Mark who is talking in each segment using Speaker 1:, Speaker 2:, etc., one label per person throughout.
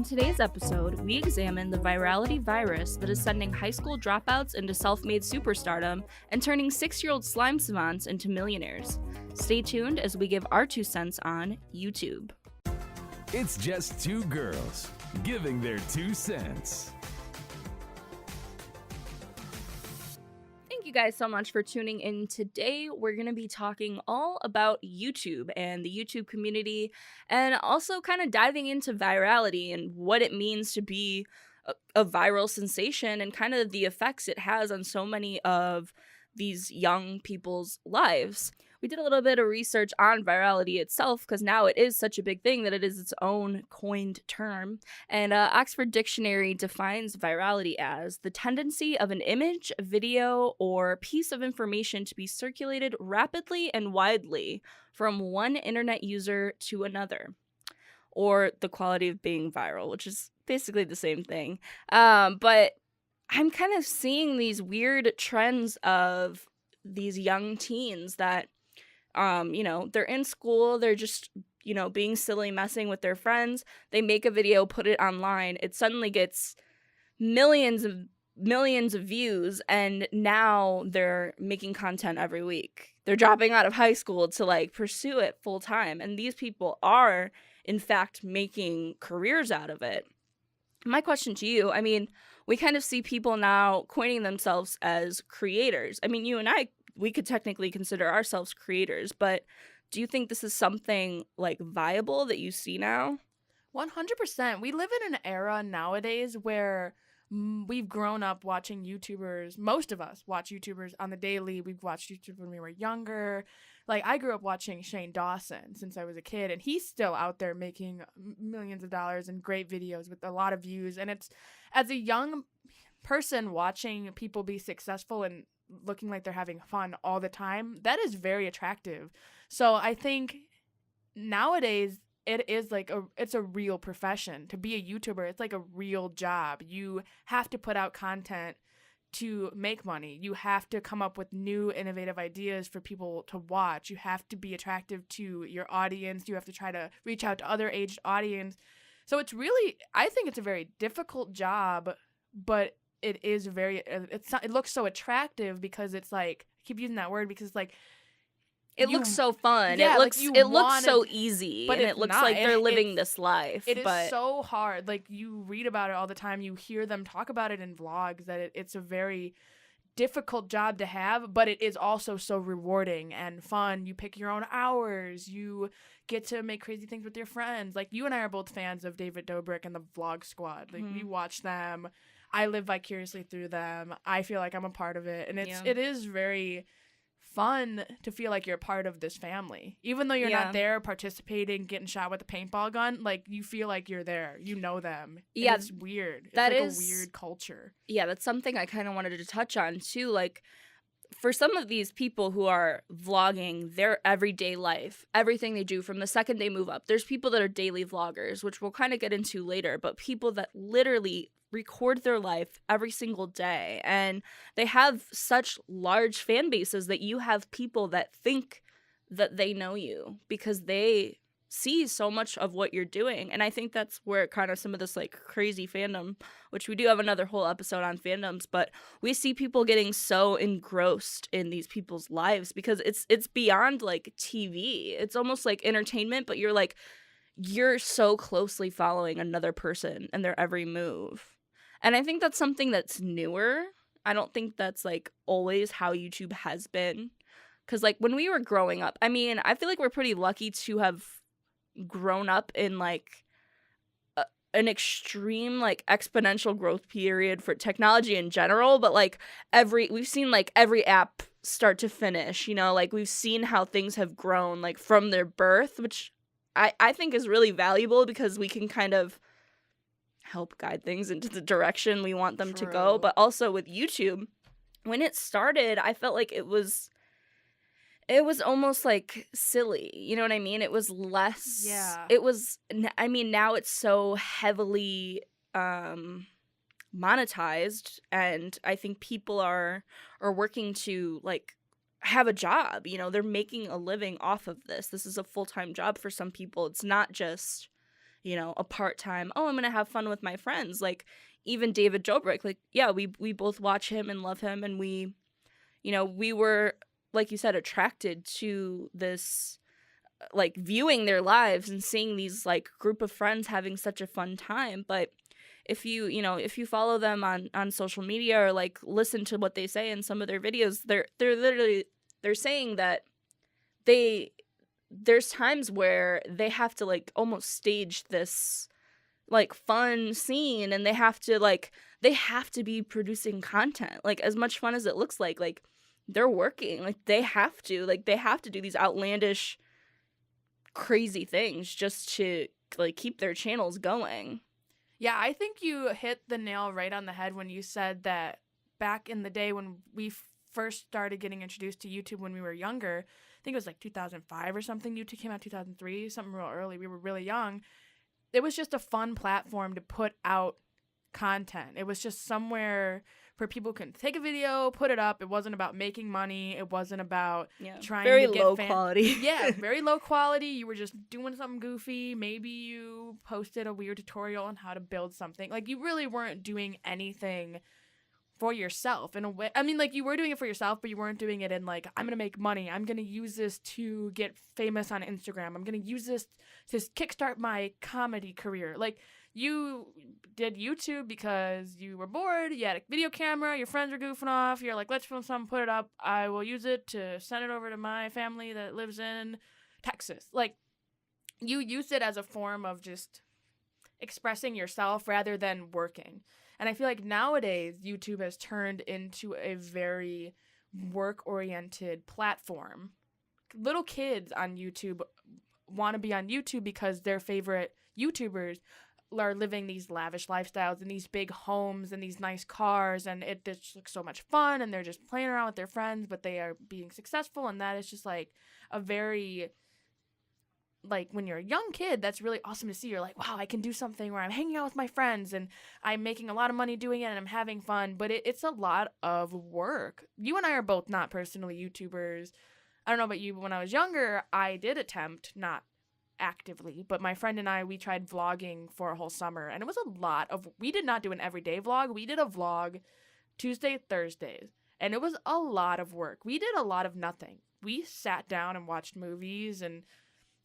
Speaker 1: today's episode, we examine the virality virus that is sending high school dropouts into self-made superstardom and turning 6-year-old slime savants into millionaires. Stay tuned as we give our 2 cents on YouTube.
Speaker 2: It's just 2 girls giving their 2 cents.
Speaker 1: Thank you guys so much for tuning in. Today, we're going to be talking all about YouTube and the YouTube community, and also kind of diving into virality and what it means to be a viral sensation and kind of the effects it has on so many of these young people's lives. We did a little bit of research on virality itself because now it is such a big thing that it is its own coined term. And Oxford Dictionary defines virality as the tendency of an image, video, or piece of information to be circulated rapidly and widely from one internet user to another. Or the quality of being viral, which is basically the same thing. But I'm kind of seeing these weird trends of these young teens that they're in school, they're just, being silly, messing with their friends. They make a video, put it online. It suddenly gets millions of views, and now they're making content every week. They're dropping out of high school to pursue it full time. And these people are, in fact, making careers out of it. My question to you, we kind of see people now coining themselves as creators. You and I, we could technically consider ourselves creators, but do you think this is something viable that you see now?
Speaker 3: 100%. We live in an era nowadays where we've grown up watching YouTubers. Most of us watch YouTubers on the daily. We've watched YouTube when we were younger. I grew up watching Shane Dawson since I was a kid, and he's still out there making millions of dollars and great videos with a lot of views. And it's, as a young person watching people be successful and looking like they're having fun all the time, that is very attractive. So I think nowadays it is it's a real profession. To be a YouTuber, it's like a real job. You have to put out content to make money. You have to come up with new innovative ideas for people to watch. You have to be attractive to your audience. You have to try to reach out to other aged audience. So it's really, I think it's a very difficult job, but it is it looks so attractive because it's I keep using that word because
Speaker 1: it looks so fun.
Speaker 3: Yeah,
Speaker 1: it looks so easy,
Speaker 3: but
Speaker 1: and it looks like they're living this life.
Speaker 3: It is so hard. You read about it all the time. You hear them talk about it in vlogs that it's a very difficult job to have, but it is also so rewarding and fun. You pick your own hours. You get to make crazy things with your friends. You and I are both fans of David Dobrik and the Vlog Squad. We watch them. I live vicariously through them. I feel like I'm a part of it. And it is very fun to feel like you're a part of this family. Even though you're not there participating, getting shot with a paintball gun, you feel like you're there. You know them.
Speaker 1: Yeah.
Speaker 3: And it's weird. It's a weird culture.
Speaker 1: Yeah, that's something I kind of wanted to touch on too. For some of these people who are vlogging their everyday life, everything they do from the second they move up, there's people that are daily vloggers, which we'll kind of get into later, but people that literally record their life every single day, and they have such large fan bases that you have people that think that they know you because they see so much of what you're doing. And I think that's where kind of some of this crazy fandom, which we do have another whole episode on fandoms, but we see people getting so engrossed in these people's lives because it's beyond TV. It's almost like entertainment, but you're so closely following another person and their every move. And I think that's something that's newer. I don't think that's always how YouTube has been. Because when we were growing up, I feel like we're pretty lucky to have grown up in an extreme exponential growth period for technology in general. But we've seen every app start to finish, we've seen how things have grown from their birth, which I think is really valuable because we can kind of help guide things into the direction we want them to go. But also with YouTube, when it started, I felt like it was almost silly. You know what I mean? It was less.
Speaker 3: Yeah.
Speaker 1: It was. Now it's so heavily monetized, and I think people are working to have a job. They're making a living off of this. This is a full-time job for some people. It's not just a part-time, oh, I'm gonna have fun with my friends. Like even David Dobrik, like, yeah, we both watch him and love him, and we were, like you said, attracted to this, like, viewing their lives and seeing these, like, group of friends having such a fun time. But if you follow them on social media, or like listen to what they say in some of their videos, they're literally, they're saying that there's times where they have to, like, almost stage this, like, fun scene, and they have to be producing content, like, as much fun as it looks like they're working, like they have to do these outlandish, crazy things just to, like, keep their channels going.
Speaker 3: Yeah, I think you hit the nail right on the head when you said that back in the day when we first started getting introduced to YouTube when we were younger, I think it was like 2005 or something. YouTube came out 2003, something real early. We were really young. It was just a fun platform to put out content. It was just somewhere where people can take a video, put it up. It wasn't about making money. It wasn't about trying
Speaker 1: very
Speaker 3: to get
Speaker 1: low quality.
Speaker 3: Yeah, very low quality. You were just doing something goofy. Maybe you posted a weird tutorial on how to build something. Like, you really weren't doing anything for yourself in a way. I mean, like, you were doing it for yourself, but you weren't doing it in, like, I'm going to make money. I'm going to use this to get famous on Instagram. I'm going to use this to kickstart my comedy career. Like, you did YouTube because you were bored, you had a video camera, your friends were goofing off, you're like, let's film something, put it up, I will use it to send it over to my family that lives in Texas. Like, you used it as a form of just expressing yourself rather than working. And I feel like nowadays YouTube has turned into a very work-oriented platform. Little kids on YouTube want to be on YouTube because their favorite YouTubers are living these lavish lifestyles in these big homes and these nice cars, and it just looks so much fun, and they're just playing around with their friends, but they are being successful. And that is just like a very, like, when you're a young kid, that's really awesome to see. You're like, wow, I can do something where I'm hanging out with my friends and I'm making a lot of money doing it and I'm having fun, but it's a lot of work. You and I are both not personally YouTubers. I don't know about you, but when I was younger, I did attempt, not actively, but my friend and I, we tried vlogging for a whole summer, and it was a lot of, we did not do an everyday vlog. We did a vlog Tuesday, Thursdays, and it was a lot of work. We did a lot of nothing. We sat down and watched movies and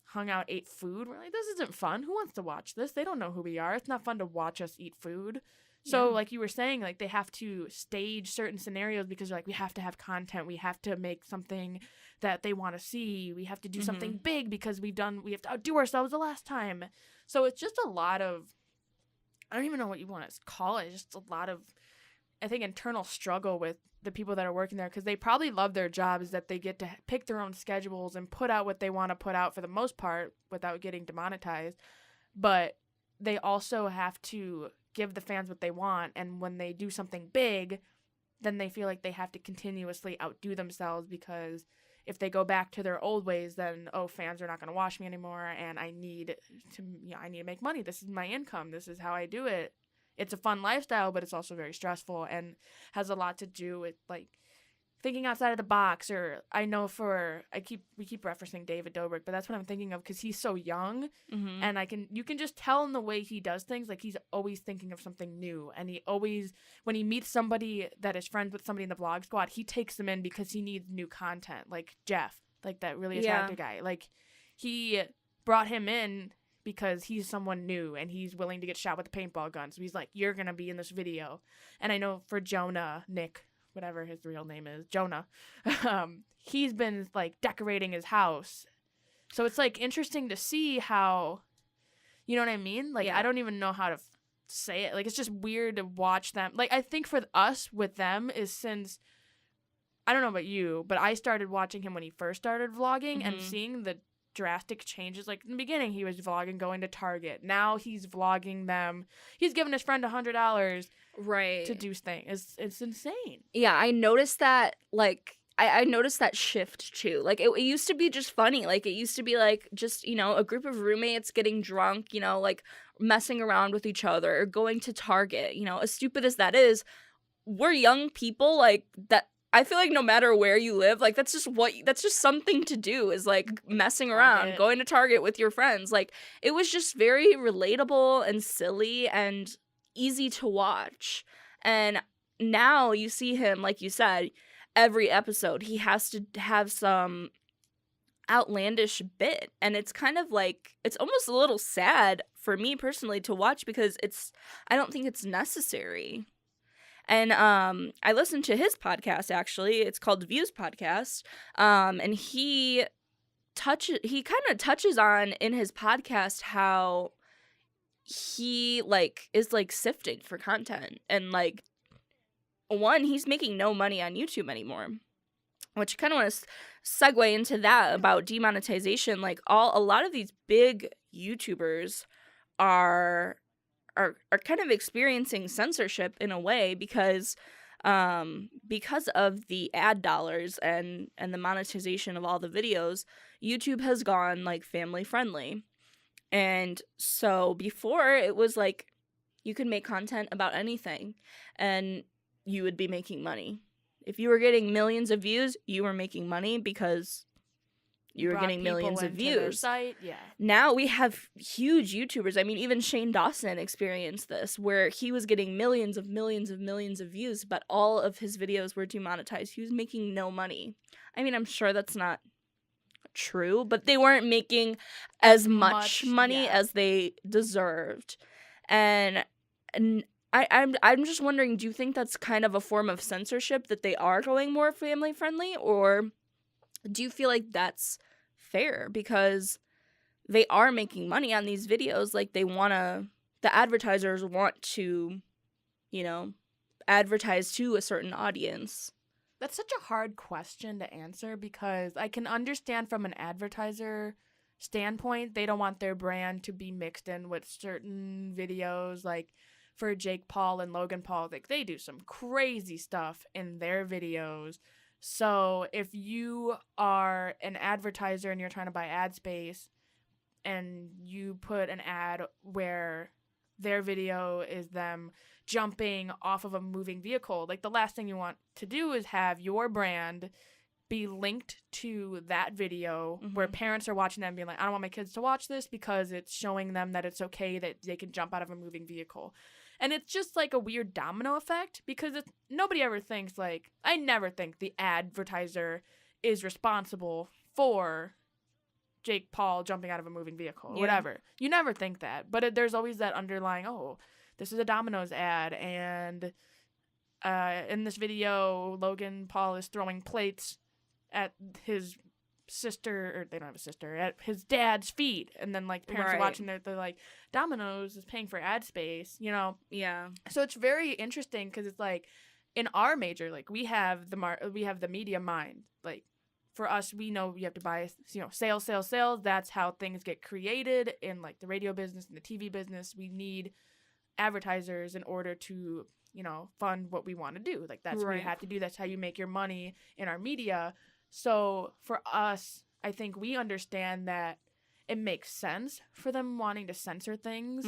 Speaker 3: hung out, ate food. We're like, this isn't fun. Who wants to watch this? They don't know who we are. It's not fun to watch us eat food. So like you were saying, like, they have to stage certain scenarios because they're like, we have to have content. We have to make something that they want to see. We have to do something big because we have to outdo ourselves the last time. So it's just a lot of, I don't even know what you want to call it. Just a lot of, I think, internal struggle with the people that are working there, because they probably love their jobs, that they get to pick their own schedules and put out what they want to put out for the most part without getting demonetized. But they also have to give the fans what they want, and when they do something big, then they feel like they have to continuously outdo themselves, because if they go back to their old ways, then, oh, fans are not going to watch me anymore, and I need to make money. This is my income. This is how I do it. It's a fun lifestyle, but it's also very stressful and has a lot to do with, like, thinking outside of the box. Or I know we keep referencing David Dobrik, but that's what I'm thinking of, because he's so young, and you can just tell in the way he does things, like, he's always thinking of something new, and he always, when he meets somebody that is friends with somebody in the vlog squad, he takes them in because he needs new content, like Jeff, like that really attractive guy. Like, he brought him in because he's someone new and he's willing to get shot with a paintball gun. So he's like, you're going to be in this video. And I know for Jonah, Nick, whatever his real name is, Jonah, he's been, like, decorating his house. So it's, like, interesting to see how, you know what I mean? Like, I don't even know how to say it. Like, it's just weird to watch them. Like, I think for us with them is, since, I don't know about you, but I started watching him when he first started vlogging and seeing the drastic changes. Like, in the beginning, he was vlogging going to Target. Now he's vlogging them. He's giving his friend $100 to do things. It's insane.
Speaker 1: Yeah, I noticed that, like, I noticed that shift too. Like, it used to be just funny. Like, it used to be, like, just, a group of roommates getting drunk, like, messing around with each other or going to Target, as stupid as that is. We're young people, like, I feel like no matter where you live, like that's just something to do, is like messing around,
Speaker 3: Target.
Speaker 1: going to Target with your friends. Like it was just very relatable and silly and easy to watch. And now you see him, like you said, every episode he has to have some outlandish bit, and it's kind of like, it's almost a little sad for me personally to watch, because I don't think it's necessary. And I listened to his podcast, actually. It's called Views Podcast. And he kind of touches on in his podcast how he like is like sifting for content, and like, one, he's making no money on YouTube anymore, which I kind of want to segue into that about demonetization. Like a lot of these big YouTubers are kind of experiencing censorship in a way, because of the ad dollars and the monetization of all the videos. YouTube has gone like family friendly. And so before, it was like you could make content about anything and you would be making money. If you were getting millions of views, you were making money because you were
Speaker 3: Brought
Speaker 1: getting
Speaker 3: people
Speaker 1: millions of
Speaker 3: into their
Speaker 1: views.
Speaker 3: site. Yeah.
Speaker 1: Now we have huge YouTubers. I mean, even Shane Dawson experienced this, where he was getting millions of views, but all of his videos were demonetized. He was making no money. I mean, I'm sure that's not true, but they weren't making as much money
Speaker 3: yeah.
Speaker 1: as they deserved. And I'm just wondering, do you think that's kind of a form of censorship, that they are going more family friendly, or do you feel like that's fair because they are making money on these videos? Like the advertisers want to, advertise to a certain audience.
Speaker 3: That's such a hard question to answer, because I can understand from an advertiser standpoint, they don't want their brand to be mixed in with certain videos. Like for Jake Paul and Logan Paul, like they do some crazy stuff in their videos. So if you are an advertiser and you're trying to buy ad space and you put an ad where their video is them jumping off of a moving vehicle, like the last thing you want to do is have your brand be linked to that video where parents are watching that and being like, I don't want my kids to watch this because it's showing them that it's okay that they can jump out of a moving vehicle. And it's just like a weird domino effect, because nobody ever thinks, like, I never think the advertiser is responsible for Jake Paul jumping out of a moving vehicle or whatever. You never think that. But there's always that underlying, oh, this is a Domino's ad, and in this video, Logan Paul is throwing plates at his sister, or they don't have a sister, at his dad's feet, and then like parents are watching, they're like, Domino's is paying for ad space,
Speaker 1: Yeah.
Speaker 3: So it's very interesting, because it's like in our major, like we have the media mind. Like for us, we know you have to buy, sales. That's how things get created in like the radio business and the TV business. We need advertisers in order to fund what we want to do. Like that's what we have to do. That's how you make your money in our media. So for us, I think we understand that it makes sense for them wanting to censor things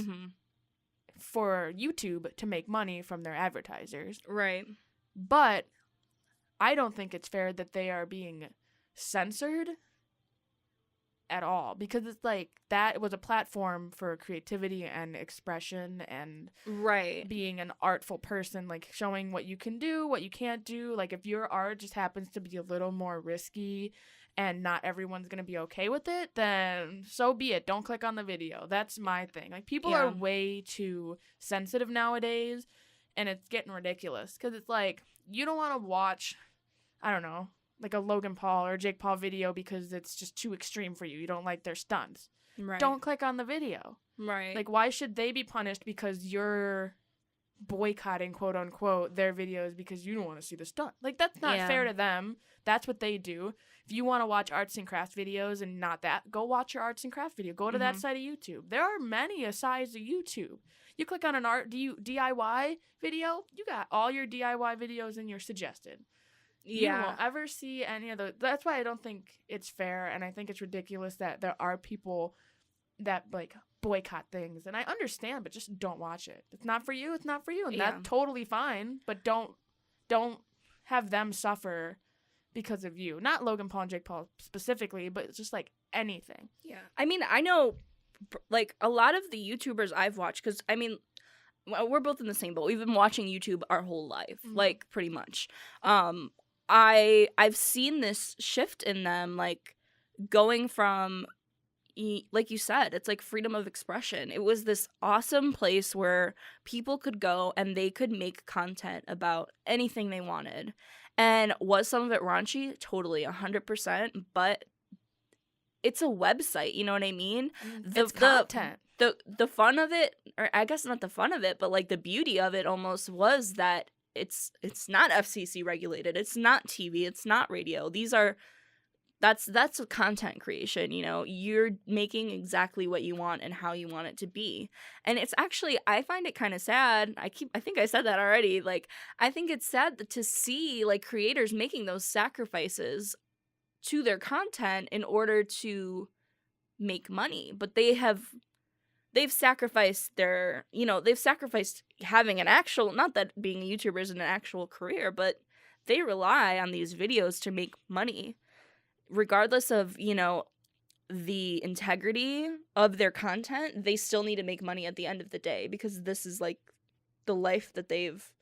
Speaker 3: for YouTube to make money from their advertisers.
Speaker 1: Right.
Speaker 3: But I don't think it's fair that they are being censored at all, because it's like that was a platform for creativity and expression and being an artful person, like showing what you can do, what you can't do. Like if your art just happens to be a little more risky and not everyone's gonna be okay with it, then so be it. Don't click on the video. That's my thing. Like people are way too sensitive nowadays, and it's getting ridiculous, because it's like you don't want to watch, I don't know, like a Logan Paul or Jake Paul video because it's just too extreme for you. You don't like their stunts.
Speaker 1: Right.
Speaker 3: Don't click on the video.
Speaker 1: Right.
Speaker 3: Like, why should they be punished because you're boycotting, quote unquote, their videos because you don't want to see the stunt? Like, that's not fair to them. That's what they do. If you want to watch arts and crafts videos and not that, go watch your arts and craft video. Go to that side of YouTube. There are many sides of YouTube. You click on an DIY video, you got all your DIY videos in your suggested. You won't ever see any of those. That's why I don't think it's fair, and I think it's ridiculous that there are people that like boycott things. And I understand, but just don't watch it. It's not for you. It's not for you, and that's totally fine. But don't have them suffer because of you. Not Logan Paul and Jake Paul specifically, but it's just like anything.
Speaker 1: Yeah. I mean, I know like a lot of the YouTubers I've watched, because I mean, we're both in the same boat. We've been watching YouTube our whole life, like pretty much. I've seen this shift in them, like going from, like you said, it's like freedom of expression. It was this awesome place where people could go and they could make content about anything they wanted. And was some of it raunchy? Totally, 100%. But it's a website, you know what I mean?
Speaker 3: It's content.
Speaker 1: The fun of it, or I guess not the fun of it, but like the beauty of it almost was that it's not FCC regulated. It's not TV. It's not radio. That's a content creation, you know. You're making exactly what you want and how you want it to be. And it's actually, I find it kind of sad. I think I said that already. Like, I think it's sad to see like creators making those sacrifices to their content in order to make money. But they've sacrificed they've sacrificed having an actual, not that being a YouTuber is an actual career, but they rely on these videos to make money. Regardless of, you know, the integrity of their content, they still need to make money at the end of the day, because this is like the life that they've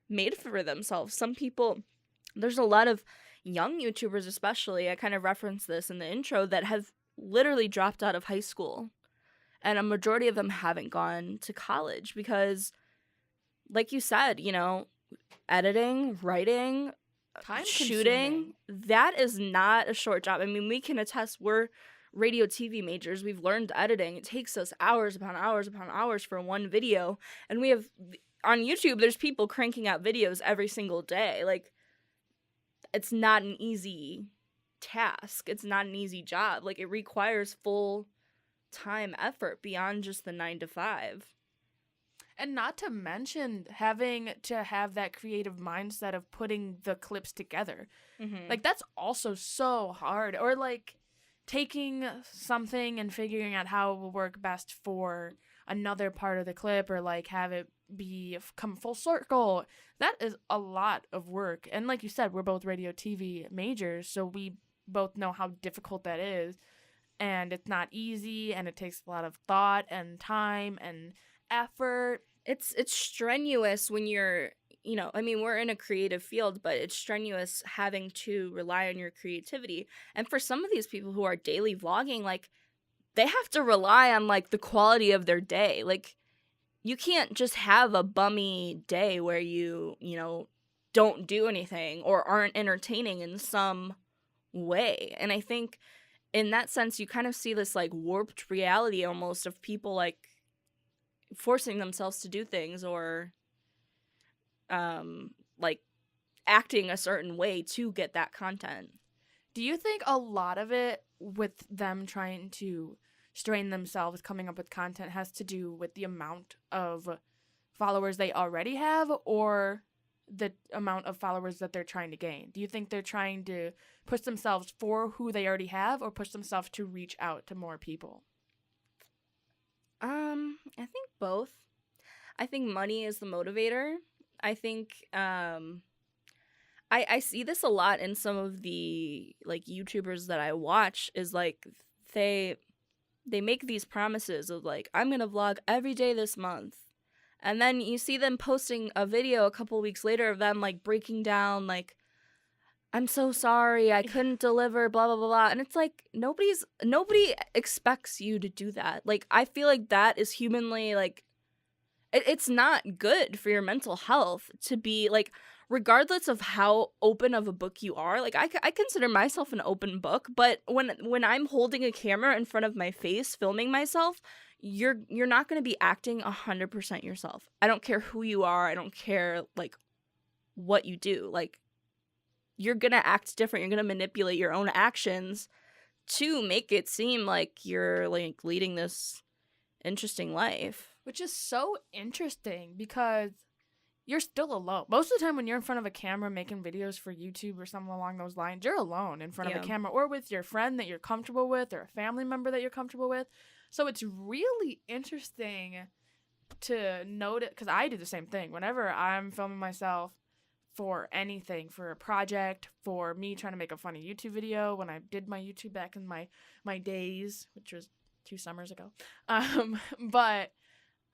Speaker 1: made for themselves. Some people, there's a lot of young YouTubers especially, I kind of referenced this in the intro, that have literally dropped out of high school. And a majority of them haven't gone to college because, like you said, you know, editing, writing, shooting, that is not a short job. I mean, we can attest, we're radio TV majors. We've learned editing. It takes us hours upon hours upon hours for one video. And we have, on YouTube, there's people cranking out videos every single day. Like, it's not an easy task. It's not an easy job. Like, it requires full time effort beyond just the 9 to 5.
Speaker 3: And not to mention having to have that creative mindset of putting the clips together.
Speaker 1: Mm-hmm.
Speaker 3: Like, that's also so hard. Or, like, taking something and figuring out how it will work best for another part of the clip, or, like, have it come full circle. That is a lot of work. And like you said, we're both radio TV majors, so we both know how difficult that is. And it's not easy, and it takes a lot of thought and time and effort.
Speaker 1: It's strenuous when you're, you know, I mean, we're in a creative field, but it's strenuous having to rely on your creativity. And for some of these people who are daily vlogging, like, they have to rely on, like, the quality of their day. Like, you can't just have a bummy day where you know, don't do anything or aren't entertaining in some way. And I think in that sense, you kind of see this, like, warped reality almost of people, like, forcing themselves to do things, or like, acting a certain way to get that content.
Speaker 3: Do you think a lot of it with them trying to strain themselves coming up with content has to do with the amount of followers they already have, or the amount of followers that they're trying to gain? Do you think they're trying to push themselves for who they already have, or push themselves to reach out to more people?
Speaker 1: I think both. I think money is the motivator. I think I see this a lot in some of the, like, YouTubers that I watch, is like they make these promises of, like, I'm gonna vlog every day this month, and then you see them posting a video a couple weeks later of them, like, breaking down, like, I'm so sorry, I couldn't deliver, blah, blah, blah, blah. And it's like, nobody expects you to do that. Like, I feel like that is humanly, like, it's not good for your mental health to be, like, regardless of how open of a book you are. Like, I consider myself an open book, but when I'm holding a camera in front of my face, filming myself, you're not going to be acting 100% yourself. I don't care who you are. I don't care, like, what you do. Like, you're going to act different. You're going to manipulate your own actions to make it seem like you're, like, leading this interesting life.
Speaker 3: Which is so interesting, because you're still alone. Most of the time when you're in front of a camera making videos for YouTube or something along those lines, you're alone in front of a camera, or with your friend that you're comfortable with, or a family member that you're comfortable with. So it's really interesting to note it, because I do the same thing. Whenever I'm filming myself for anything, for a project, for me trying to make a funny YouTube video when I did my YouTube back in my days, which was 2 summers ago. But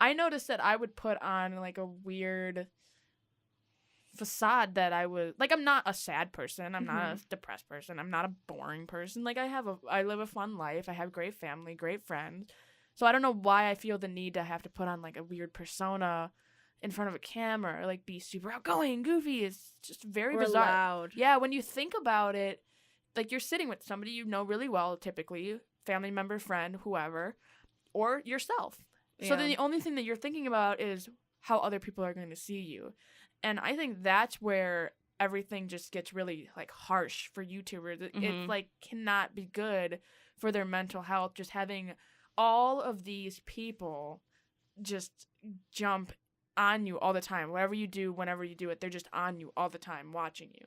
Speaker 3: I noticed that I would put on like a weird facade that I was like, I'm not a sad person, I'm not a depressed person, I'm not a boring person. Like I live a fun life, I have great family, great friends. So I don't know why I feel the need to have to put on like a weird persona in front of a camera or like be super outgoing, goofy. It's just very bizarre.
Speaker 1: Loud.
Speaker 3: Yeah, when you think about it, like you're sitting with somebody you know really well, typically family member, friend, whoever, or yourself. So then the only thing that you're thinking about is how other people are going to see you. And I think that's where everything just gets really like harsh for YouTubers. It like cannot be good for their mental health, just having all of these people just jump on you all the time. Whatever you do, whenever you do it, they're just on you all the time watching you.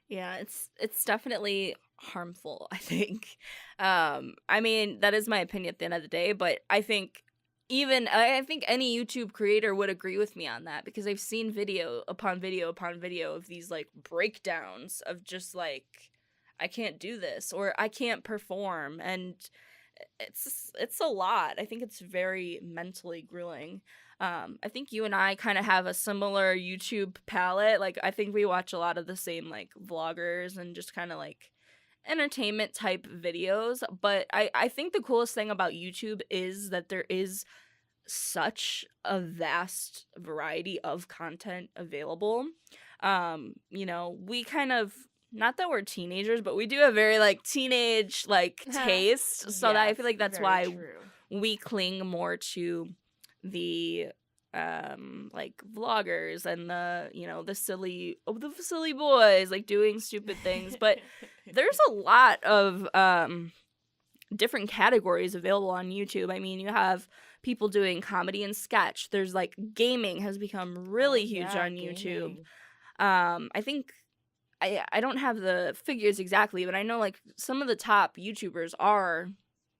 Speaker 1: Yeah, it's definitely harmful, I think. I mean, that is my opinion at the end of the day, but I think any YouTube creator would agree with me on that, because I've seen video upon video upon video of these like breakdowns of just like, I can't do this or I can't perform, and it's a lot. I think it's very mentally grueling. I think you and I kind of have a similar YouTube palette. Like, I think we watch a lot of the same like vloggers and just kind of like entertainment type videos. But I think the coolest thing about YouTube is that there is such a vast variety of content available. You know, we kind of, not that we're teenagers, but we do have very like teenage like taste. So that I feel like that's why we cling more to the like vloggers and the, you know, the silly boys like doing stupid things. But there's a lot of different categories available on YouTube. I mean, you have people doing comedy and sketch. There's like gaming has become really huge on YouTube. I think I don't have the figures exactly, but I know like some of the top YouTubers are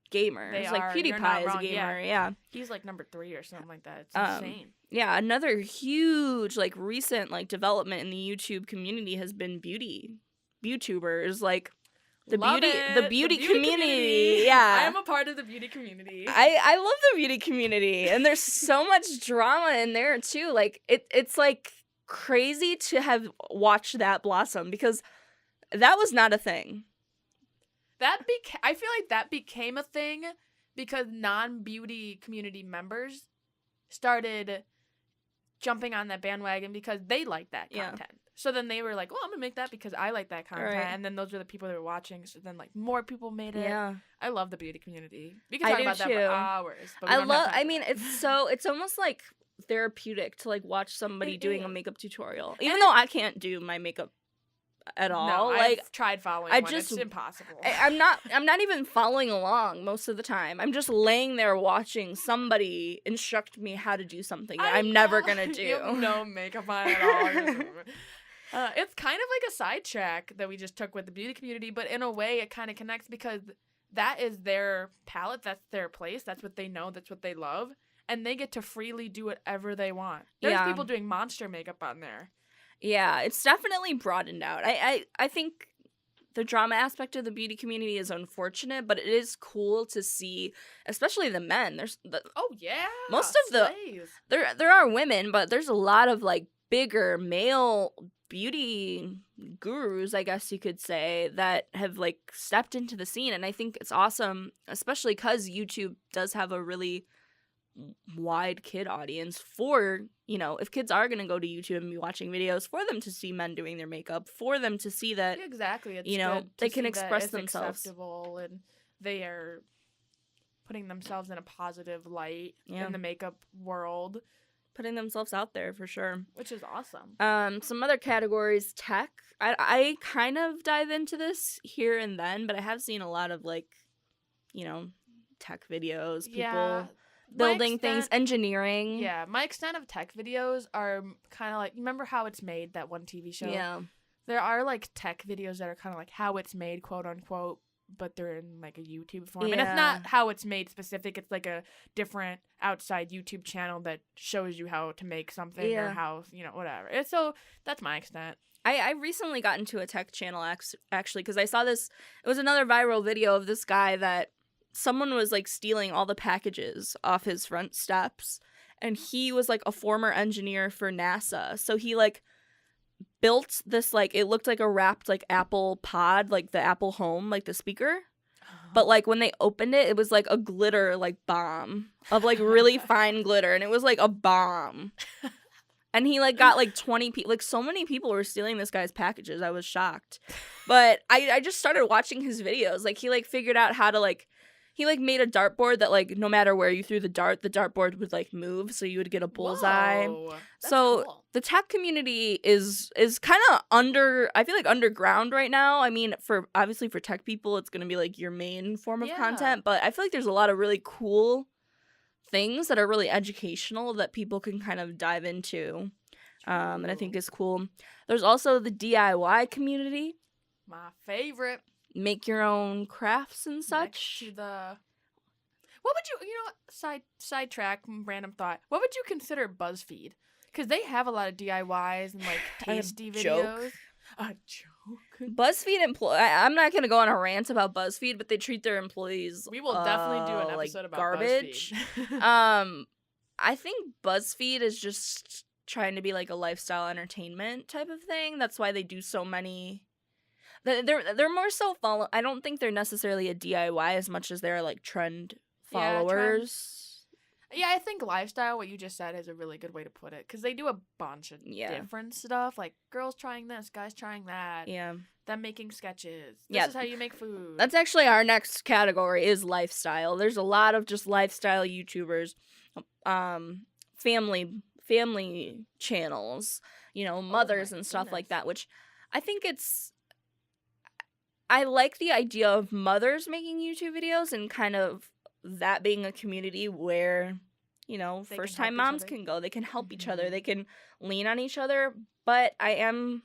Speaker 1: gamers.
Speaker 3: They
Speaker 1: like
Speaker 3: are.
Speaker 1: PewDiePie is a gamer. Yeah.
Speaker 3: He's like number 3 or something like that. It's insane.
Speaker 1: Yeah, another huge like recent like development in the YouTube community has been YouTubers, like the beauty community. Yeah.
Speaker 3: I am a part of the beauty community.
Speaker 1: I love the beauty community, and there's so much drama in there too. Like it's like crazy to have watched that blossom, because that was not a thing.
Speaker 3: I feel like that became a thing because non-beauty community members started jumping on that bandwagon because they like that content. So then they were like, "Oh, I'm gonna make that because I like that content," and then those are the people that were watching. So then like more people made it. Yeah, I love the beauty community. We can talk about that for hours. But
Speaker 1: I mean, it's almost like therapeutic to like watch somebody doing a makeup tutorial, even though I can't do my makeup at all.
Speaker 3: No,
Speaker 1: like
Speaker 3: I've tried following it's impossible.
Speaker 1: I'm not even following along most of the time. I'm just laying there watching somebody instruct me how to do something that I'm never gonna do.
Speaker 3: You have no makeup on at all. It's kind of like a sidetrack that we just took with the beauty community, but in a way it kind of connects because that is their palette, that's their place, that's what they know, that's what they love, and they get to freely do whatever they want. There's people doing monster makeup on there.
Speaker 1: Yeah, it's definitely broadened out. I think the drama aspect of the beauty community is unfortunate, but it is cool to see, especially the men. Most of there are women, but there's a lot of like bigger male beauty gurus, I guess you could say, that have like stepped into the scene, and I think it's awesome, especially because YouTube does have a really wide kid audience for, you know, if kids are going to go to YouTube and be watching videos, for them to see men doing their makeup, for them to see that
Speaker 3: it's
Speaker 1: you know, they can express
Speaker 3: it's
Speaker 1: themselves
Speaker 3: acceptable and they are putting themselves in a positive light in the makeup world,
Speaker 1: putting themselves out there for sure,
Speaker 3: which is awesome.
Speaker 1: Some other categories, tech. I kind of dive into this here and then, but I have seen a lot of like, you know, tech videos, people building things, engineering.
Speaker 3: Yeah, my extent of tech videos are kind of like, remember How It's Made, that one TV show?
Speaker 1: Yeah.
Speaker 3: There are like tech videos that are kind of like how it's made, quote unquote, but they're in like a YouTube form. And it's
Speaker 1: Yeah.
Speaker 3: not how it's made specific. It's like a different outside YouTube channel that shows you how to make something or
Speaker 1: Yeah.
Speaker 3: how, whatever. So that's my extent.
Speaker 1: I recently got into a tech channel actually because I saw this. It was another viral video of this guy that someone was like stealing all the packages off his front steps, and he was like a former engineer for NASA. So he like built this like it looked like a wrapped like Apple pod, like the Apple Home, like the speaker. But like when they opened it, it was like a glitter like bomb of like really fine glitter, and it was like a bomb. And he like got like 20 people, like so many people were stealing this guy's packages. I was shocked. But I just started watching his videos. Like he like figured out how to like, he like made a dartboard that like no matter where you threw the dartboard would like move, so you would get a bullseye.
Speaker 3: Whoa, that's
Speaker 1: So
Speaker 3: cool.
Speaker 1: the tech community is kind of I feel like underground right now. I mean, obviously for tech people, it's going to be like your main form of
Speaker 3: Yeah.
Speaker 1: content, but I feel like there's a lot of really cool things that are really educational that people can kind of dive into. And I think is cool. There's also the DIY community.
Speaker 3: My favorite.
Speaker 1: Make your own crafts and
Speaker 3: Next
Speaker 1: such.
Speaker 3: to the. What would you, sidetrack, random thought. What would you consider BuzzFeed? Because they have a lot of DIYs and like
Speaker 1: A
Speaker 3: tasty
Speaker 1: joke.
Speaker 3: videos. A joke.
Speaker 1: BuzzFeed I'm not gonna go on a rant about BuzzFeed, but they treat their employees.
Speaker 3: We will definitely do an
Speaker 1: like
Speaker 3: episode about
Speaker 1: garbage.
Speaker 3: BuzzFeed.
Speaker 1: I think BuzzFeed is just trying to be like a lifestyle entertainment type of thing. That's why they do so many. They're more so follow. I don't think they're necessarily a DIY as much as they're like trend
Speaker 3: Yeah, trend.
Speaker 1: followers.
Speaker 3: Yeah, I think lifestyle, what you just said, is a really good way to put it. Because they do a bunch of
Speaker 1: Yeah.
Speaker 3: different stuff. Like girls trying this, guys trying that.
Speaker 1: Yeah.
Speaker 3: Them making sketches.
Speaker 1: Yeah.
Speaker 3: This is how you make food.
Speaker 1: That's actually our next category is lifestyle. There's a lot of just lifestyle YouTubers, family channels, mothers
Speaker 3: my
Speaker 1: and stuff like
Speaker 3: goodness.
Speaker 1: that, which I think I like the idea of mothers making YouTube videos and kind of that being a community where,
Speaker 3: can
Speaker 1: first
Speaker 3: help
Speaker 1: time
Speaker 3: each
Speaker 1: moms
Speaker 3: other.
Speaker 1: can go. They can help each other.
Speaker 3: Mhm.
Speaker 1: They can lean on each other. But I am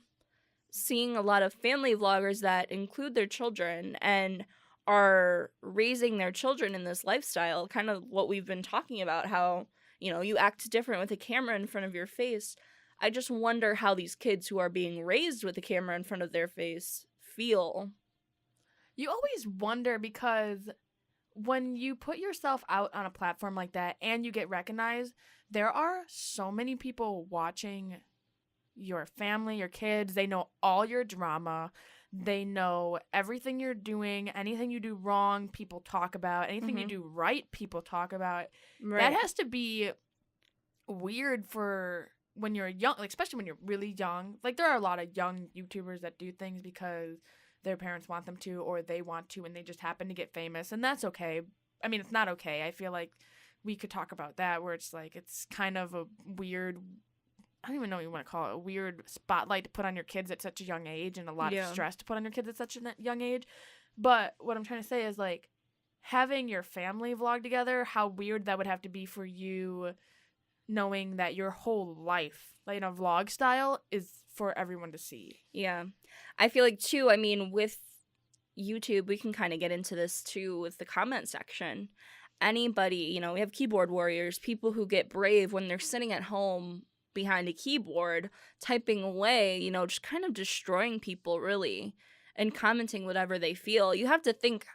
Speaker 1: seeing a lot of family vloggers that include their children and are raising their children in this lifestyle, kind of what we've been talking about, how, you act different with a camera in front of your face. I just wonder how these kids who are being raised with a camera in front of their face feel.
Speaker 3: You always wonder because when you put yourself out on a platform like that and you get recognized, there are so many people watching your family, your kids. They know all your drama. They know everything you're doing. Anything you do wrong, people talk about. Anything you
Speaker 1: Mhm.
Speaker 3: do right, people talk about.
Speaker 1: Right.
Speaker 3: That has to be weird for when you're young, like especially when you're really young. Like there are a lot of young YouTubers that do things because their parents want them to or they want to and they just happen to get famous, and that's okay. I mean, it's not okay. I feel like we could talk about that where it's like it's kind of a weird, I don't even know what you want to call it, a weird spotlight to put on your kids at such a young age and a lot
Speaker 1: Yeah.
Speaker 3: of stress to put on your kids at such a young age. But what I'm trying to say is like having your family vlog together, how weird that would have to be for you knowing that your whole life, like in a vlog style, is for everyone to see.
Speaker 1: Yeah. I feel like, too, I mean, with YouTube, we can kind of get into this, too, with the comment section. Anybody, we have keyboard warriors, people who get brave when they're sitting at home behind a keyboard, typing away, just kind of destroying people, really, and commenting whatever they feel. You have to think,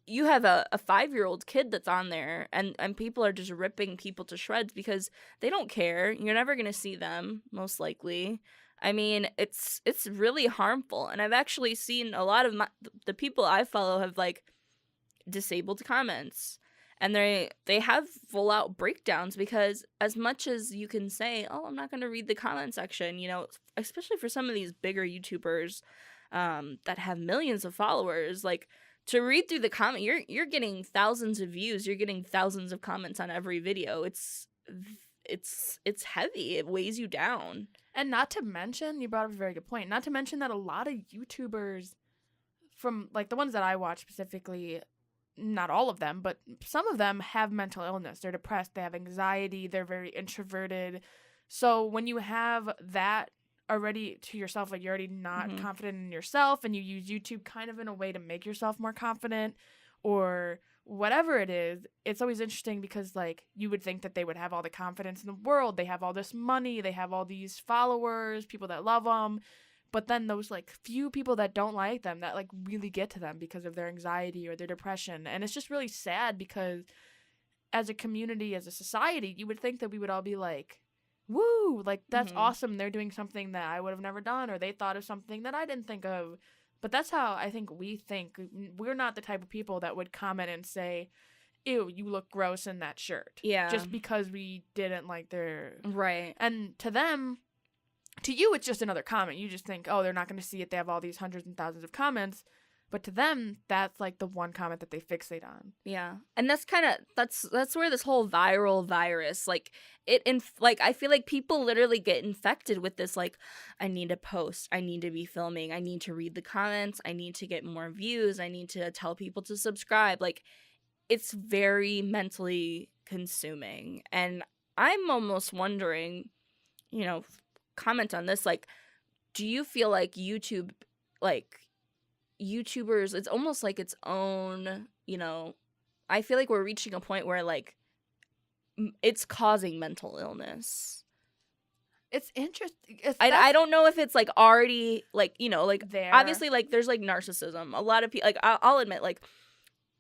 Speaker 1: you have a 5-year-old kid that's on there, and people are just ripping people to shreds because they don't care. You're never going to see them, most likely. I mean, it's really harmful, and I've actually seen a lot of the people I follow have like disabled comments, and they have full out breakdowns because as much as you can say, "Oh, I'm not going to read the comment section," especially for some of these bigger YouTubers that have millions of followers, like to read through the comment, you're getting thousands of views, you're getting thousands of comments on every video. It's heavy. It weighs you down.
Speaker 3: And not to mention, you brought up a very good point, not to mention that a lot of YouTubers from, like, the ones that I watch specifically, not all of them, but some of them have mental illness. They're depressed, they have anxiety, they're very introverted. So when you have that already to yourself, like you're already not
Speaker 1: Mhm.
Speaker 3: confident in yourself, and you use YouTube kind of in a way to make yourself more confident or whatever it is. It's always interesting because like you would think that they would have all the confidence in the world. They have all this money, they have all these followers, people that love them. But then those like few people that don't like them, that like really get to them because of their anxiety or their depression. And it's just really sad because as a community, as a society, you would think that we would all be like, woo, like that's
Speaker 1: Mhm.
Speaker 3: awesome. They're doing something that I would have never done, or they thought of something that I didn't think of. But that's how I think we think. We're not the type of people that would comment and say, ew, you look gross in that shirt.
Speaker 1: Yeah.
Speaker 3: Just because we didn't like their.
Speaker 1: Right.
Speaker 3: And to them, to you, it's just another comment. You just think, oh, they're not going to see it. They have all these hundreds and thousands of comments. But to them, that's like the one comment that they fixate on.
Speaker 1: Yeah. And that's kind of that's where this whole viral virus like like I feel like people literally get infected with this like I need to post, I need to be filming, I need to read the comments, I need to get more views, I need to tell people to subscribe. Like it's very mentally consuming. And I'm almost wondering, comment on this like do you feel like YouTubers, it's almost like its own, I feel like we're reaching a point where like it's causing mental illness.
Speaker 3: It's interesting.
Speaker 1: I don't know if it's like already like, like
Speaker 3: there.
Speaker 1: obviously like there's like narcissism. A lot of people like I'll admit like